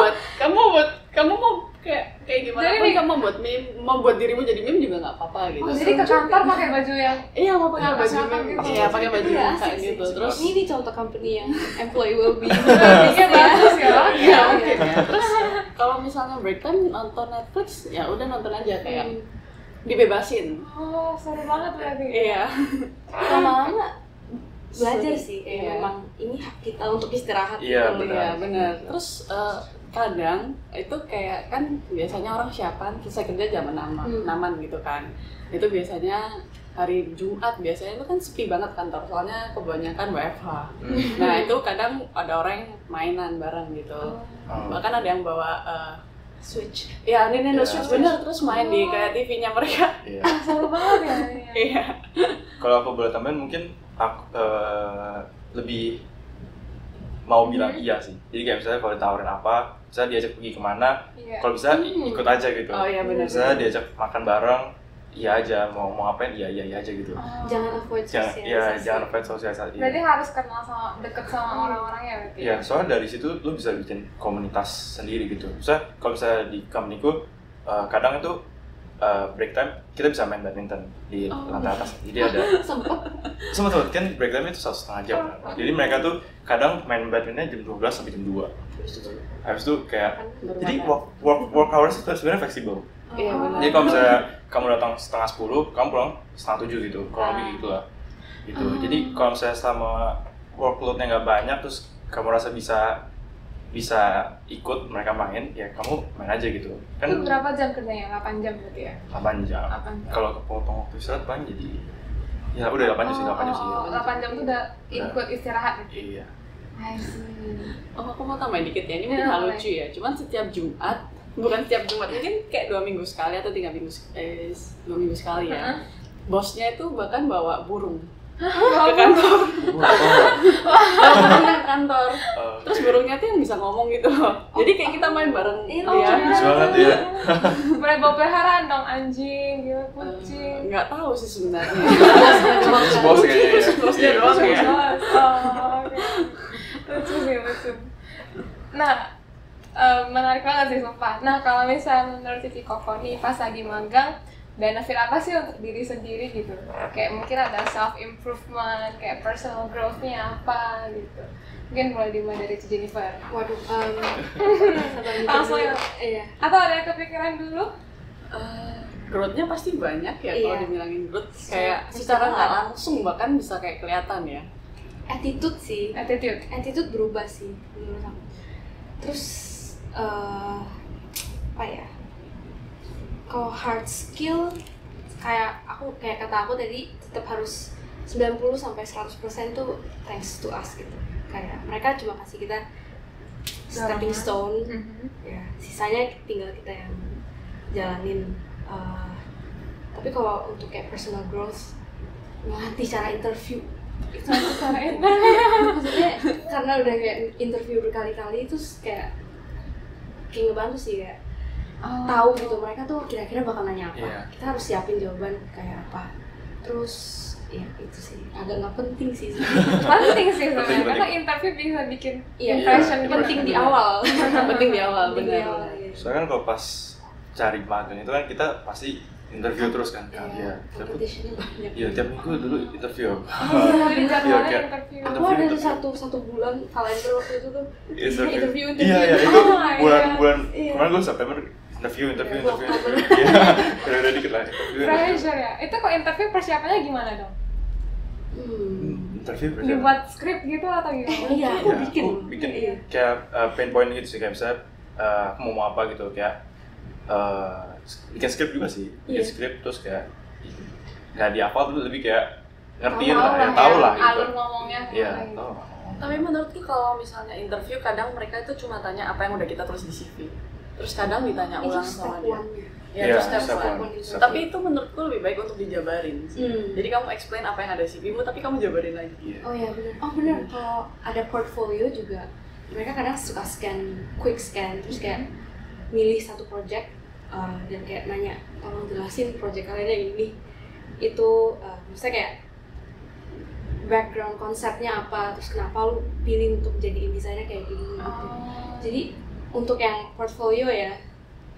mau kayak gimana Jadi pun kamu buat meme, mau buat dirimu jadi meme juga nggak apa-apa gitu. Oh, jadi ke kantor pakai baju yang Iya, mau pakai baju Apa-apa meme. gitu. Iya, pakai baju Iya, meme asik kayak sih. gitu. Terus Ini contoh company yang employee will be. Iya, bagus ya. Iya, oke. Terus kalau misalnya break time nonton Netflix, ya udah nonton aja kayak dibebasin. Oh, seru banget berarti. Iya. Lama-lama belajar sih kayak Iya. memang ini hak kita untuk istirahat Iya, gitu. benar. Iya, benar. Terus kadang itu kayak kan biasanya orang siapan selesai kerja jam 6 gitu kan. Itu biasanya hari Jumat biasanya itu kan sepi banget kantor soalnya kebanyakan WFH. Nah, itu kadang ada orang yang mainan bareng gitu. Bahkan ada yang bawa Switch. ya Nintendo Iya. Switch bener terus main di kayak TV-nya mereka. Iya. Seru banget ya. Iya. Kalau aku boleh tambahin mungkin aku lebih mau bilang iya sih. Jadi kayak misalnya kalau ditawarin apa, misalnya diajak pergi kemana, Iya. kalau bisa ikut aja gitu. Oh iya benar. Misalnya diajak makan bareng, iya aja, mau ngapain iya aja gitu. Jangan avoid sosialisasi. Jangan avoid sosialisasi. Berarti harus kenal sama deket sama orang-orangnya berarti. Iya, soalnya dari situ lu bisa bikin komunitas sendiri gitu. Misalnya kalau misalnya di company-ku kadang itu break time kita bisa main badminton di lantai atas. Jadi ada sempat kan break time itu 1,5 jam. Jadi mereka tuh kadang main badminton jam 12 sampai jam 2. Habis itu kayak jadi work hours itu sebenarnya fleksibel. Iya benar. Jadi kalau misalnya kamu datang 9:30, kamu pulang 6:30 gitu, kurang lebih gitu lah. Gitu. Jadi kalau misalnya sama workload-nya nggak banyak, terus kamu rasa bisa ikut mereka main, ya kamu main aja gitu. Kan Itu berapa jam kerjanya? 8 jam berarti ya? 8 jam. 8 jam. Kalau kepotong waktu istirahat paling jadi ya udah 8 jam sih, 8 jam sih. 8 jam itu udah ikut istirahat. Iya. I see. Aku mau tambahin dikit ya, ini mungkin Iya, hal boleh. lucu ya. Cuman setiap Jumat, bukan setiap Jumat, mungkin kayak 2 minggu sekali atau 3 minggu 2 minggu sekali ya. Bosnya itu bahkan bawa burung ke kantor. Bawa burung ke kantor. Terus burungnya tuh yang bisa ngomong gitu loh. Jadi kayak kita main bareng dia. Lucu banget ya. Boleh bawa peliharaan dong, anjing, gitu, kucing. Nggak tahu sih sebenarnya. Bos kayaknya ya. Bosnya doang ya. Oke. Lucu sih, lucu. Nah, menarik banget sih sumpah. Nah, kalau misalnya menurut Cici Koko nih pas lagi magang, benefit apa sih untuk diri sendiri gitu? Kayak mungkin ada self improvement, kayak personal growth-nya apa gitu. Mungkin mulai dimulai dari Cici Jennifer. Waduh, Langsung ya? Iya. Atau ada yang kepikiran dulu? Growth-nya pasti banyak ya kalau Iya. dibilangin growth. Kayak secara nggak langsung bahkan bisa kayak kelihatan ya. Attitude sih. Attitude. Berubah sih menurut aku. Terus apa ya? Kalau hard skill kayak kata aku tadi tetap harus 90-100% tuh thanks to us gitu. Kayak mereka cuma kasih kita stepping stone. Ya, sisanya tinggal kita yang jalanin. Tapi kalau untuk kayak personal growth, ngelatih cara interview itu maksudnya karena udah kayak interview berkali-kali terus kayak ngebantu sih ya. Tahu gitu mereka tuh kira-kira bakal nanya apa. Iya. Kita harus siapin jawaban kayak apa. Terus ya itu sih agak nggak penting sih sebenarnya. Penting sih sebenarnya, Penting. karena interview bisa bikin Iya, impression Iya, penting di awal. Penting di awal, Penting di benar. awal, iya. Soalnya kan kalau pas cari magang itu kan kita pasti interview terus kan. Iya, competition-nya banyak. Iya, tiap minggu dulu interview. Jadi jadwalnya kayak- interview. Aku ada tuh satu bulan kalender waktu itu tuh interview. Iya, itu Oh my bulan Iya. kemarin gue September interview. Oktober. Iya, udah dikit lah interview. Pressure ya. Itu kok interview persiapannya gimana dong? Interview berarti. Dibuat skrip gitu atau gimana? Iya, aku Iya, bikin. aku bikin Iya. kayak pain point gitu sih, kayak misalnya aku mau apa gitu, kayak bikin skrip juga sih, bikin Iya. skrip terus kayak nggak dihafal tuh lebih kayak ngertiin Tahu lah, ya lah tahu ya, lah gitu. alur ngomongnya Iya, gimana gitu. tahu. Tapi menurutku kalau misalnya interview kadang mereka itu cuma tanya apa yang udah kita tulis di CV. Terus kadang ditanya Itu ulang step sama dia. one-nya. Ya, Iya, itu step step one. one. Step Tapi itu menurutku lebih baik untuk dijabarin. Hmm. Jadi kamu explain apa yang ada di CV-mu tapi kamu jabarin lagi. Iya. Oh ya benar. Oh benar. Kalau ada portfolio juga, mereka kadang suka quick scan, terus kayak milih satu project dan kayak nanya, tolong jelasin project kalian yang ini. Itu maksudnya kayak background konsepnya apa, terus kenapa lu pilih untuk jadiin desainnya kayak gini gitu. Jadi untuk yang portfolio ya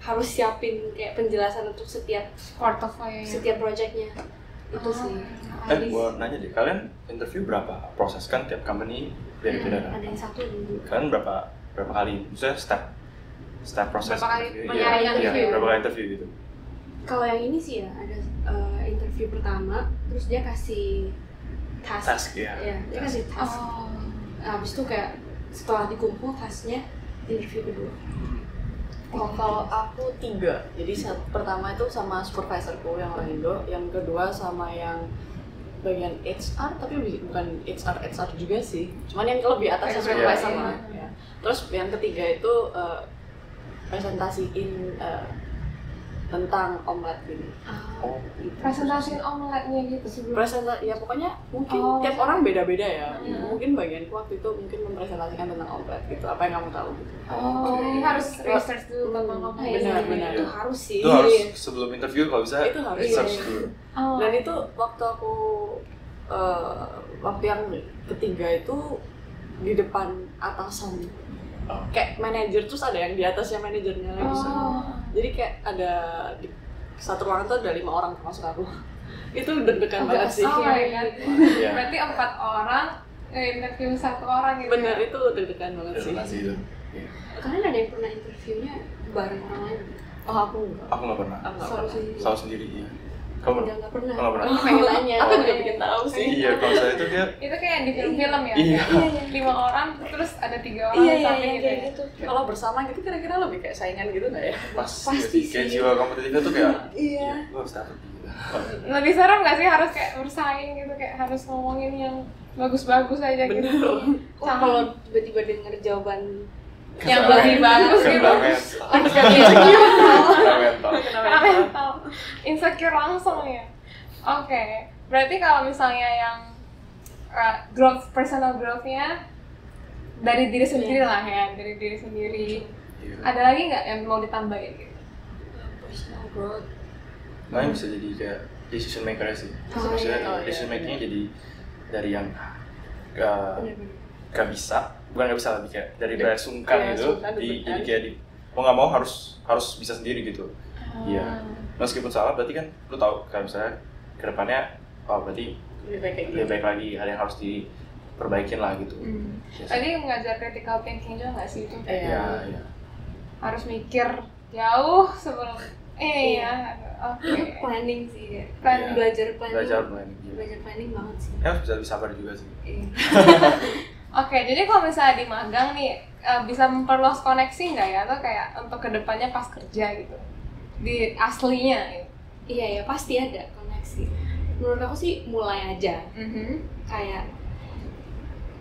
harus siapin kayak penjelasan untuk setiap Portofolio. projectnya itu sih. Gua nanya deh, kalian interview berapa proses kan tiap company beda-beda kan? Ada yang satu dulu. Kalian berapa kali? Misalnya step proses Berapa kali interview? penyaringan Iya, interview? berapa kali interview gitu? Kalau yang ini sih ya ada interview pertama, terus dia kasih task. Task, ya. Iya, dia kasih task. Oh. Habis itu kayak setelah dikumpul tasknya interview kedua. Oh, kalau aku 3. Jadi pertama itu sama supervisorku yang orang Indo, yang kedua sama yang bagian HR tapi bukan HR juga sih. Cuman yang lebih atasnya supervisor Iya. lah. Ya. Terus yang ketiga itu presentasiin tentang omelet gini. Oh, Presentasiin omeletnya gitu sebelum. Ya pokoknya mungkin tiap orang beda-beda ya. Mungkin bagianku waktu itu mungkin mempresentasikan tentang omelet gitu. Apa yang kamu tahu gitu. Jadi harus research dulu tentang omelet. Benar. Itu harus sih. Itu harus sebelum interview kalau bisa Itu harus. research dulu. Dan itu waktu aku waktu yang ketiga itu di depan atasan. Kayak manajer, terus ada yang di atasnya manajernya lagi. Jadi kayak ada di satu ruangan tuh ada 5 orang termasuk aku. Itu deg-degan banget sih. Oh my god. Iya. Berarti 4 orang interview 1 orang gitu. Bener, itu deg-degan banget sih. Presentasi itu. Iya. Kalian ada yang pernah interviewnya bareng orang lain? Oh, aku enggak. Aku nggak pernah. Aku nggak Selalu pernah. sendiri. Selalu sendiri, iya. Kamu Nggak pernah. nggak pernah. Ini pengen nanya. Aku juga bikin tahu sih. Iya, kalau saya itu dia Itu kayak di film-film ya. Iya. Kayak 5 orang terus ada 3 orang Iya, samping gitu. kayak Ya. gitu. Kalau bersama gitu kira-kira lebih kayak saingan gitu nggak ya? Pasti sih. Kayak sih. jiwa kompetitifnya tuh kayak Iya. Gue harus dapet gitu. Lebih serem gak sih harus kayak bersaing gitu, kayak harus ngomongin yang bagus-bagus aja gitu. Wah, kalau tiba-tiba denger jawaban Yang lebih bagus gitu. Karena mental insecure langsung ya. Oke, berarti kalau misalnya yang growth, personal growth-nya dari diri sendiri lah ya, dari diri sendiri. Ada lagi nggak yang mau ditambahin gitu? personal growth. Makanya bisa jadi kayak decision maker sih. Maksudnya decision makingnya jadi dari yang gak bisa, bukan gak bisa, lebih kayak dari sungkan gitu, jadi kayak mau nggak mau harus bisa sendiri gitu. Iya. Meskipun salah berarti kan lu tahu kan misalnya kedepannya berarti lebih baik lagi, ada yang harus diperbaikin lah gitu. Tadi mengajar critical thinking juga nggak sih itu? Iya. Harus mikir jauh sebelum ya. Oke. Planning sih ya. Planning. Belajar planning. Belajar planning banget sih. Ya harus bisa lebih sabar juga sih. Iya. Oke, jadi kalau misalnya di magang nih bisa memperluas koneksi nggak ya, atau kayak untuk kedepannya pas kerja gitu di aslinya gitu? Iya ya, pasti ada koneksi. Menurut aku sih mulai aja. Kayak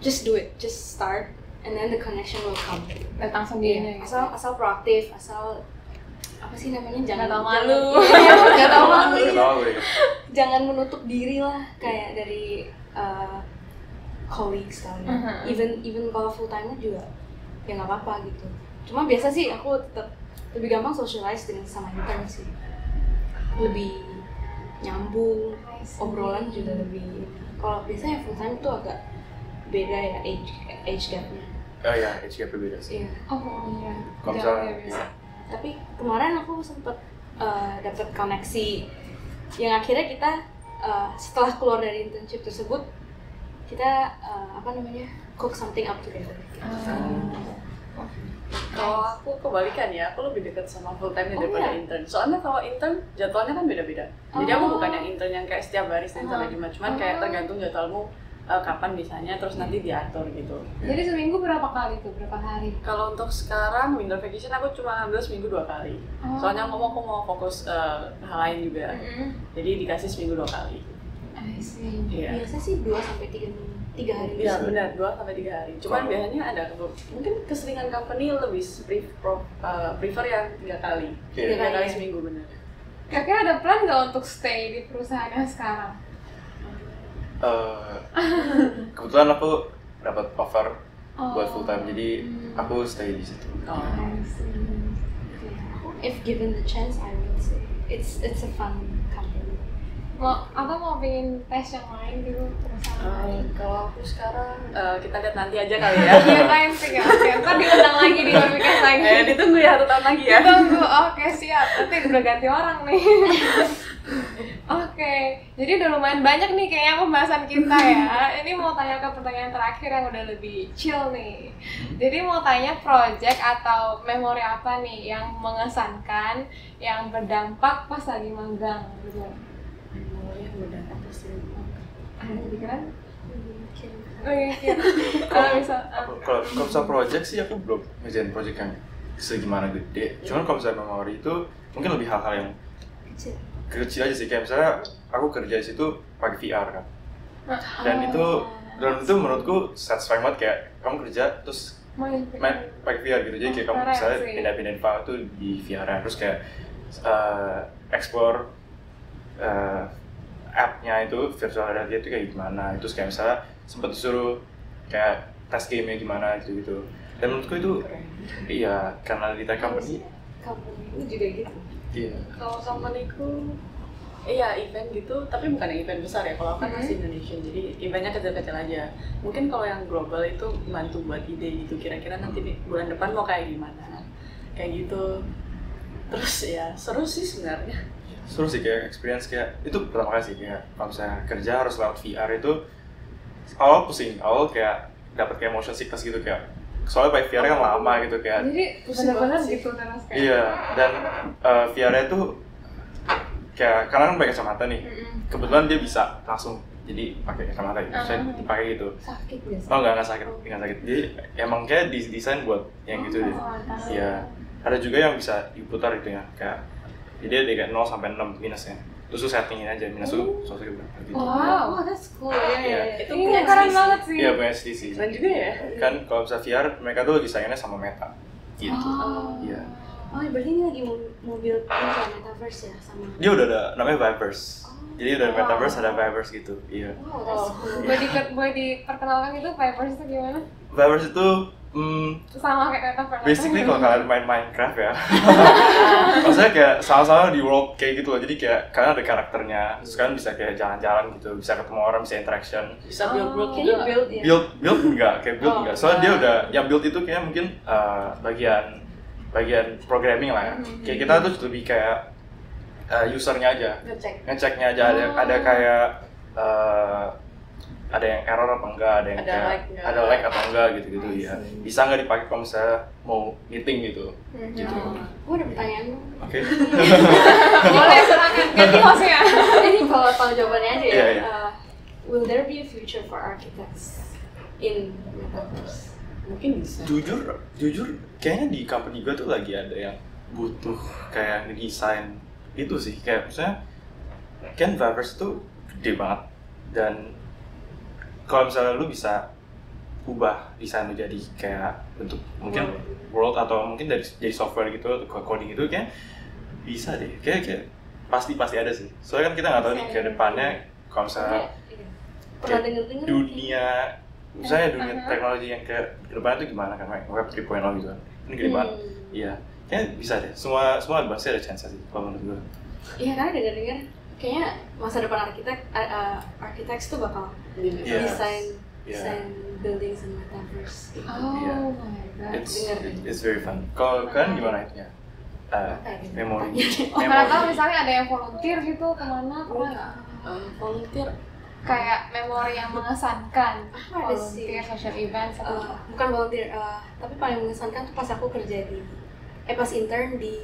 just do it, just start, and then the connection will come. Datang sendirinya gitu. Asal proaktif, asal apa sih namanya, Nggak tahu jangan- malu. Iya, nggak tahu malu. Kenapa gue? Jangan menutup diri lah, kayak dari colleagues kalian. Even kalau full timer juga ya nggak apa-apa gitu. Cuma biasa sih aku tetap lebih gampang socialize dengan sama intern sih, lebih nyambung, obrolan juga lebih. Kalau biasanya full time tuh agak beda ya age gapnya. Oh iya, age gap beda sih. Iya. Oh iya. Kalau Jauh misalnya ya bisa. Tapi kemarin aku sempet dapat koneksi yang akhirnya kita setelah keluar dari internship tersebut kita cook something up together. Kalau aku kebalikan ya, aku lebih dekat sama full time daripada intern. Soalnya kalau intern jadwalnya kan beda-beda. Jadi aku bukan yang intern yang kayak setiap hari Senin sampai Jumat, cuman kayak tergantung jadwalmu kapan bisanya, terus nanti diatur gitu. Jadi seminggu berapa kali tuh? Berapa hari? Kalau untuk sekarang winter vacation aku cuma ambil seminggu 2 kali. Soalnya aku mau fokus hal lain juga. Jadi dikasih seminggu 2 kali. I see. Iya. Biasa sih 2-3 hari. Iya benar, 2-3 hari. Cuman biasanya ada mungkin keseringan company lebih prefer yang 3 kali. 3 kali seminggu benar. Kira-kira ada plan nggak untuk stay di perusahaan yang sekarang? Kebetulan aku dapat offer buat full time, jadi aku stay di situ. I see. If given the chance, I will say it's a fun company. Mau pengen tes yang lain gitu perusahaan lain? Kalau aku sekarang kita lihat nanti aja kali ya. Iya, timing ya. Oke, ntar diundang lagi di podcast lagi. Ditunggu ya 1 tahun lagi ya. Tunggu, oke siap. Nanti udah ganti orang nih. Oke, jadi udah lumayan banyak nih kayaknya pembahasan kita ya. Ini mau tanya ke pertanyaan terakhir yang udah lebih chill nih. Jadi mau tanya project atau memori apa nih yang mengesankan, yang berdampak pas lagi magang gitu. Ada pikiran? Oh iya. Kalau bisa. Kalau misalnya project sih aku belum ngerjain project yang segimana gede. Cuman kalau misalnya memori itu mungkin lebih hal-hal yang kecil aja sih, kayak misalnya aku kerja di situ pakai VR kan. Dan itu menurutku satisfying banget, kayak kamu kerja terus main pakai VR gitu. Jadi kayak kamu misalnya pindah-pindahin file tuh di VR, terus kayak explore app-nya itu virtual reality itu kayak gimana, terus kayak misalnya sempat disuruh kayak tes game-nya gimana gitu. Dan menurutku itu iya, karena di tech company Ini juga gitu. iya. Kalau company-ku iya event gitu, tapi bukan yang event besar ya. Kalau aku kan masih Indonesia, jadi eventnya kecil-kecil aja. Mungkin kalau yang global itu bantu buat ide gitu, kira-kira nanti bulan depan mau kayak gimana, kayak gitu. Terus ya seru sih sebenarnya. Seru sih kayak experience kayak itu pertama kali sih kayak kalau misalnya kerja harus lewat VR itu awal pusing, awal kayak dapat kayak motion sickness gitu kayak soalnya pakai VR kan lama gitu kayak Jadi benar-benar gitu terus kayak. iya dan VR-nya tuh kayak karena kan pakai kacamata nih kebetulan dia bisa langsung jadi pakai kacamata gitu saya dipakai gitu Sakit biasa. oh nggak sakit jadi emang kayak desain buat yang gitu deh iya ada juga yang bisa diputar itu ya kayak jadi dia kayak 0 sampai 6 minusnya terus settingin aja minus tuh sosok gitu Wow, That's cool. Iya. Itu ini punya keren SDC. banget sih. iya punya SDC Keren juga ya. kan kalau bisa VR mereka tuh lagi saingannya sama Meta gitu iya Oh, berarti ini lagi mau build metaverse ya sama. dia udah ada namanya Viverse jadi udah Metaverse ada Viverse gitu iya Wow, that's cool. Boleh diperkenalkan itu Vipers itu gimana? Viverse itu Sama kayak Metaverse. basically kalau kalian main Minecraft ya maksudnya kayak sama-sama di world kayak gitu loh jadi kayak kalian ada karakternya terus kalian bisa kayak jalan-jalan gitu bisa ketemu orang bisa interaction Bisa build Can you juga. build ya? build enggak kayak build enggak soalnya dia udah yang build itu kayak mungkin bagian programming lah ya kayak kita tuh lebih kayak usernya aja ngeceknya aja ada kayak ada yang error apa enggak ada yang Ada kayak lag nggak? ada lag atau enggak gitu ya bisa nggak dipakai kalau misalnya mau meeting gitu gitu Gue ada pertanyaan. oke Boleh silakan ganti hostnya. Ini kalau jawabannya aja ya. Iya, iya. Will there be a future for architects in metaverse? Mungkin bisa. jujur kayaknya di company gue tuh lagi ada yang butuh kayak ngedesain itu sih kayak misalnya kan Viverse tuh gede banget dan kalau misalnya lu bisa ubah desain lu jadi kayak bentuk mungkin world atau mungkin dari jadi software gitu atau coding gitu kayak bisa deh kayak pasti ada sih soalnya kan kita nggak tahu nih ke depannya kalau misalnya Pernah kayak denger dunia misalnya dunia teknologi yang ke depan itu gimana kan web 3.0 gitu kan ini gede banget iya kayak bisa deh semua pasti ada chance sih kalau menurut gue Iya, karena dengar kayaknya masa depan architects tuh bakal Yes. desain buildings and metaverse. Oh my god. it's very fun kalau kalian gimana itu ya memori Oh, mana tahu misalnya ada yang volunteer gitu kemana nggak? Volunteer. Kayak memori yang mengesankan. Ada sih. Volunteer, social events atau Bukan volunteer, tapi paling mengesankan tuh pas aku kerja pas intern di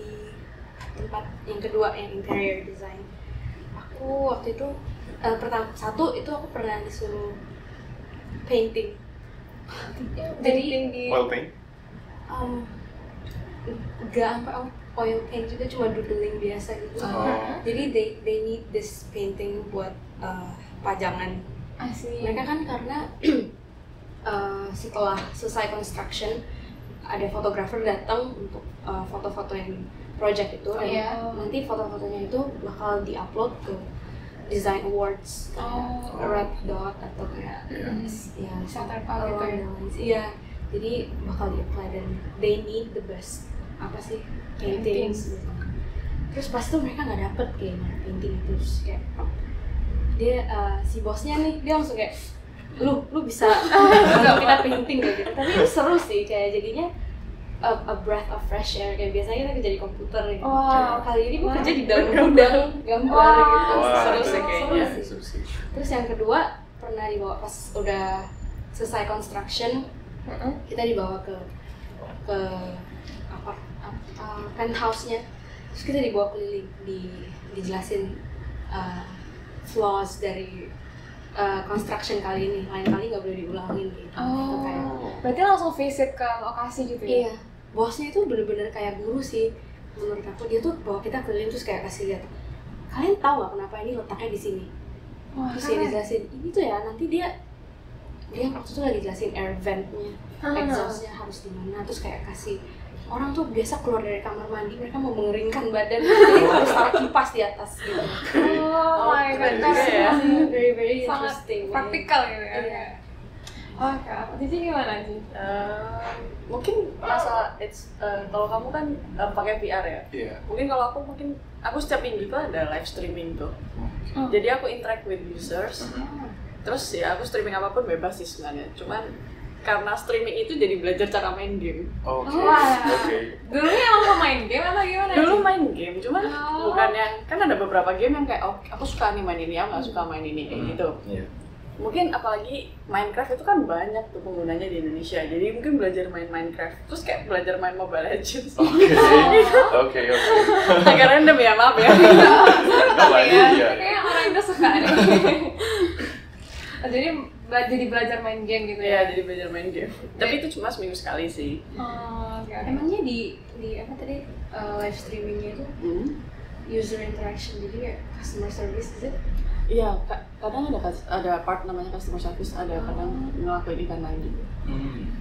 tempat yang kedua yang interior design. Aku waktu itu satu itu aku pernah disuruh painting. Jadi di well paint nggak sampai oil paint juga, cuma doodling biasa gitu. Jadi they need this painting buat pajangan. asli. Mereka kan karena setelah selesai construction ada fotografer datang untuk foto-fotoin project itu dan nanti foto-fotonya itu bakal diupload ke Design Awards kayak Red Dot atau kayak ya Shutterfly gitu ya. Iya, jadi bakal di-apply dan they need the best apa sih paintings gitu. Terus pas itu mereka nggak dapet kayaknya painting itu terus kayak dia si bosnya nih dia langsung kayak lu bisa kita painting kayak gitu, tapi itu seru sih kayak jadinya a breath of fresh air kayak biasanya kita kerja di komputer gitu. Kali ini gue kerja di dalam gudang gambar gitu. Seru sih kayaknya. Seru sih. Terus yang kedua pernah dibawa pas udah selesai construction kita dibawa ke penthouse-nya. Terus kita dibawa keliling dijelasin flaws dari construction kali ini, lain kali nggak boleh diulangin gitu. Kayak, Berarti langsung visit ke lokasi gitu ya? iya, bosnya itu bener-bener kayak guru sih menurut aku. Dia tuh bawa kita keliling terus kayak kasih lihat, kalian tahu nggak kenapa ini letaknya di sini? Terus dia dijelasin, ini tuh ya nanti dia waktu itu lagi jelasin air ventnya, exhaustnya harus di mana, terus kayak kasih orang tuh biasa keluar dari kamar mandi mereka mau mengeringkan badan, jadi harus taruh kipas di atas gitu. Oh my god, keren juga ya. Very very sangat interesting. praktikal gitu ya. Iya. Oke, Cici gimana sih? Mungkin masalah kalau kamu kan pakai VR ya. Iya. Mungkin kalau aku setiap minggu tuh ada live streaming tuh. Jadi aku interact with users. Terus ya aku streaming apapun bebas sih sebenarnya. Cuman karena streaming itu jadi belajar cara main game. Oke. Wah. Oke. Dulunya emang mau main game atau gimana? Dulu Ci? main game, cuman bukan yang kan ada beberapa game yang kayak aku suka nih main ini, aku nggak suka main ini kayak gitu. Iya. Mungkin apalagi Minecraft itu kan banyak tuh penggunanya di Indonesia, jadi mungkin belajar main Minecraft, terus kayak belajar main Mobile Legends. Oke. Agak random ya, maaf ya. Iya. Kayaknya orang itu suka nih. Jadi belajar main game gitu Iya, ya? jadi belajar main game. Tapi itu cuma seminggu sekali sih. Oh, oke. Emangnya di apa tadi live streamingnya itu user interaction, jadi kayak customer service is it? Iya, kadang ada part namanya customer service, ada kadang ngelakuin event lain juga.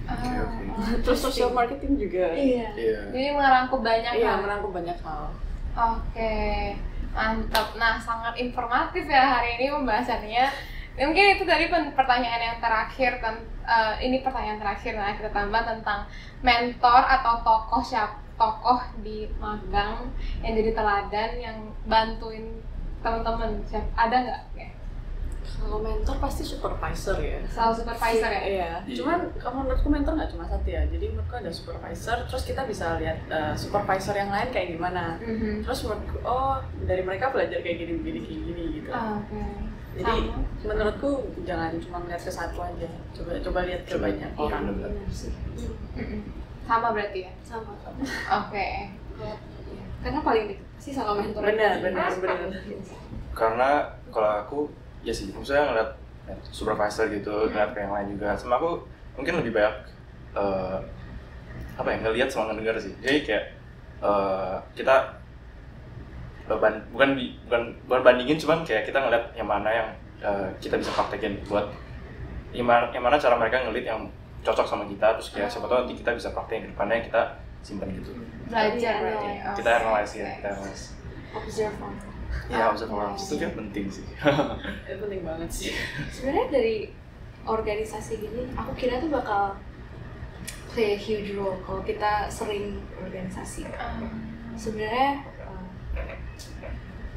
Oke. Terus social marketing juga. Iya. Iya. Jadi merangkup banyak Iya, hal. merangkum banyak hal. Oke, mantap. Nah, sangat informatif ya hari ini pembahasannya. Mungkin itu tadi pertanyaan yang terakhir kan. Ini pertanyaan terakhir. Nah, kita tambah tentang mentor atau tokoh di magang yang jadi teladan yang bantuin teman-teman. Ada nggak? Kayak Kalau mentor pasti supervisor ya. selalu supervisor ya? Iya. Cuman kalau menurutku mentor nggak cuma satu ya. Jadi menurutku ada supervisor, terus kita bisa lihat supervisor yang lain kayak gimana. Mhm. Terus menurutku, dari mereka belajar kayak gini gitu. Oke. Jadi Sama. menurutku jangan cuma melihat ke satu aja. Coba lihat ke banyak Iya, orang. benar sih. Mhm. Sama berarti ya? Sama. Oke. Karena paling dekat sih sama mentor. Benar. Karena kalau aku ya sih, maksudnya ngeliat supervisor gitu, ngeliat ke yang lain juga. Sama aku mungkin lebih banyak ngeliat sama ngedenger sih. Jadi kayak kita bukan bandingin, cuman kayak kita ngeliat yang mana yang kita bisa praktekin buat yang mana cara mereka ngelit yang cocok sama kita, terus kayak siapa tahu nanti kita bisa praktekin ke depannya, kita simpan gitu. Belajar berarti. Kita analyze ya, kita analyze. Observe. Ya, observe orang itu kan penting sih. Itu penting banget sih. Sebenarnya dari organisasi gini, aku kira tuh bakal play a huge role kalau kita sering organisasi. Sebenarnya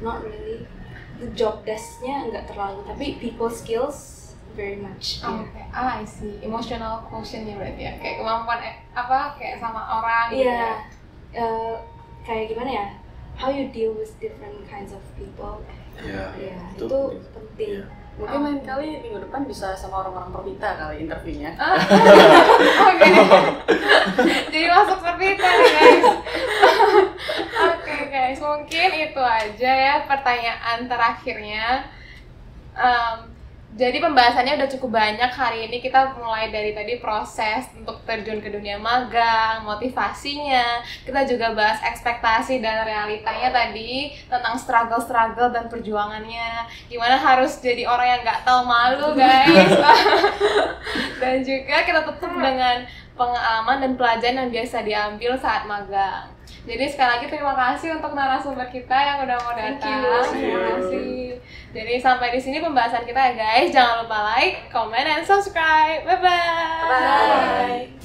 not really, the job desk-nya nggak terlalu, tapi people skills very much. Oke, I see. Emotional quotient-nya berarti ya, kayak kemampuan kayak sama orang gitu Iya, ya. Kayak gimana ya? How you deal with different kinds of people. Iya, Iya, itu itu penting. penting. Iya. Mungkin lain kali minggu depan bisa sama orang-orang Perpita kali interviewnya. Oke. Jadi masuk Perpita nih guys. Oke guys, mungkin itu aja ya pertanyaan terakhirnya. Jadi pembahasannya udah cukup banyak hari ini. Kita mulai dari tadi proses untuk terjun ke dunia magang, motivasinya. Kita juga bahas ekspektasi dan realitanya tadi tentang struggle dan perjuangannya. Gimana harus jadi orang yang nggak tahu malu guys. Dan juga kita tutup dengan pengalaman dan pelajaran yang biasa diambil saat magang. Jadi sekali lagi terima kasih untuk narasumber kita yang udah mau datang. Terima kasih. Jadi sampai di sini pembahasan kita ya guys. Jangan lupa like, comment, and subscribe. Bye bye. Bye.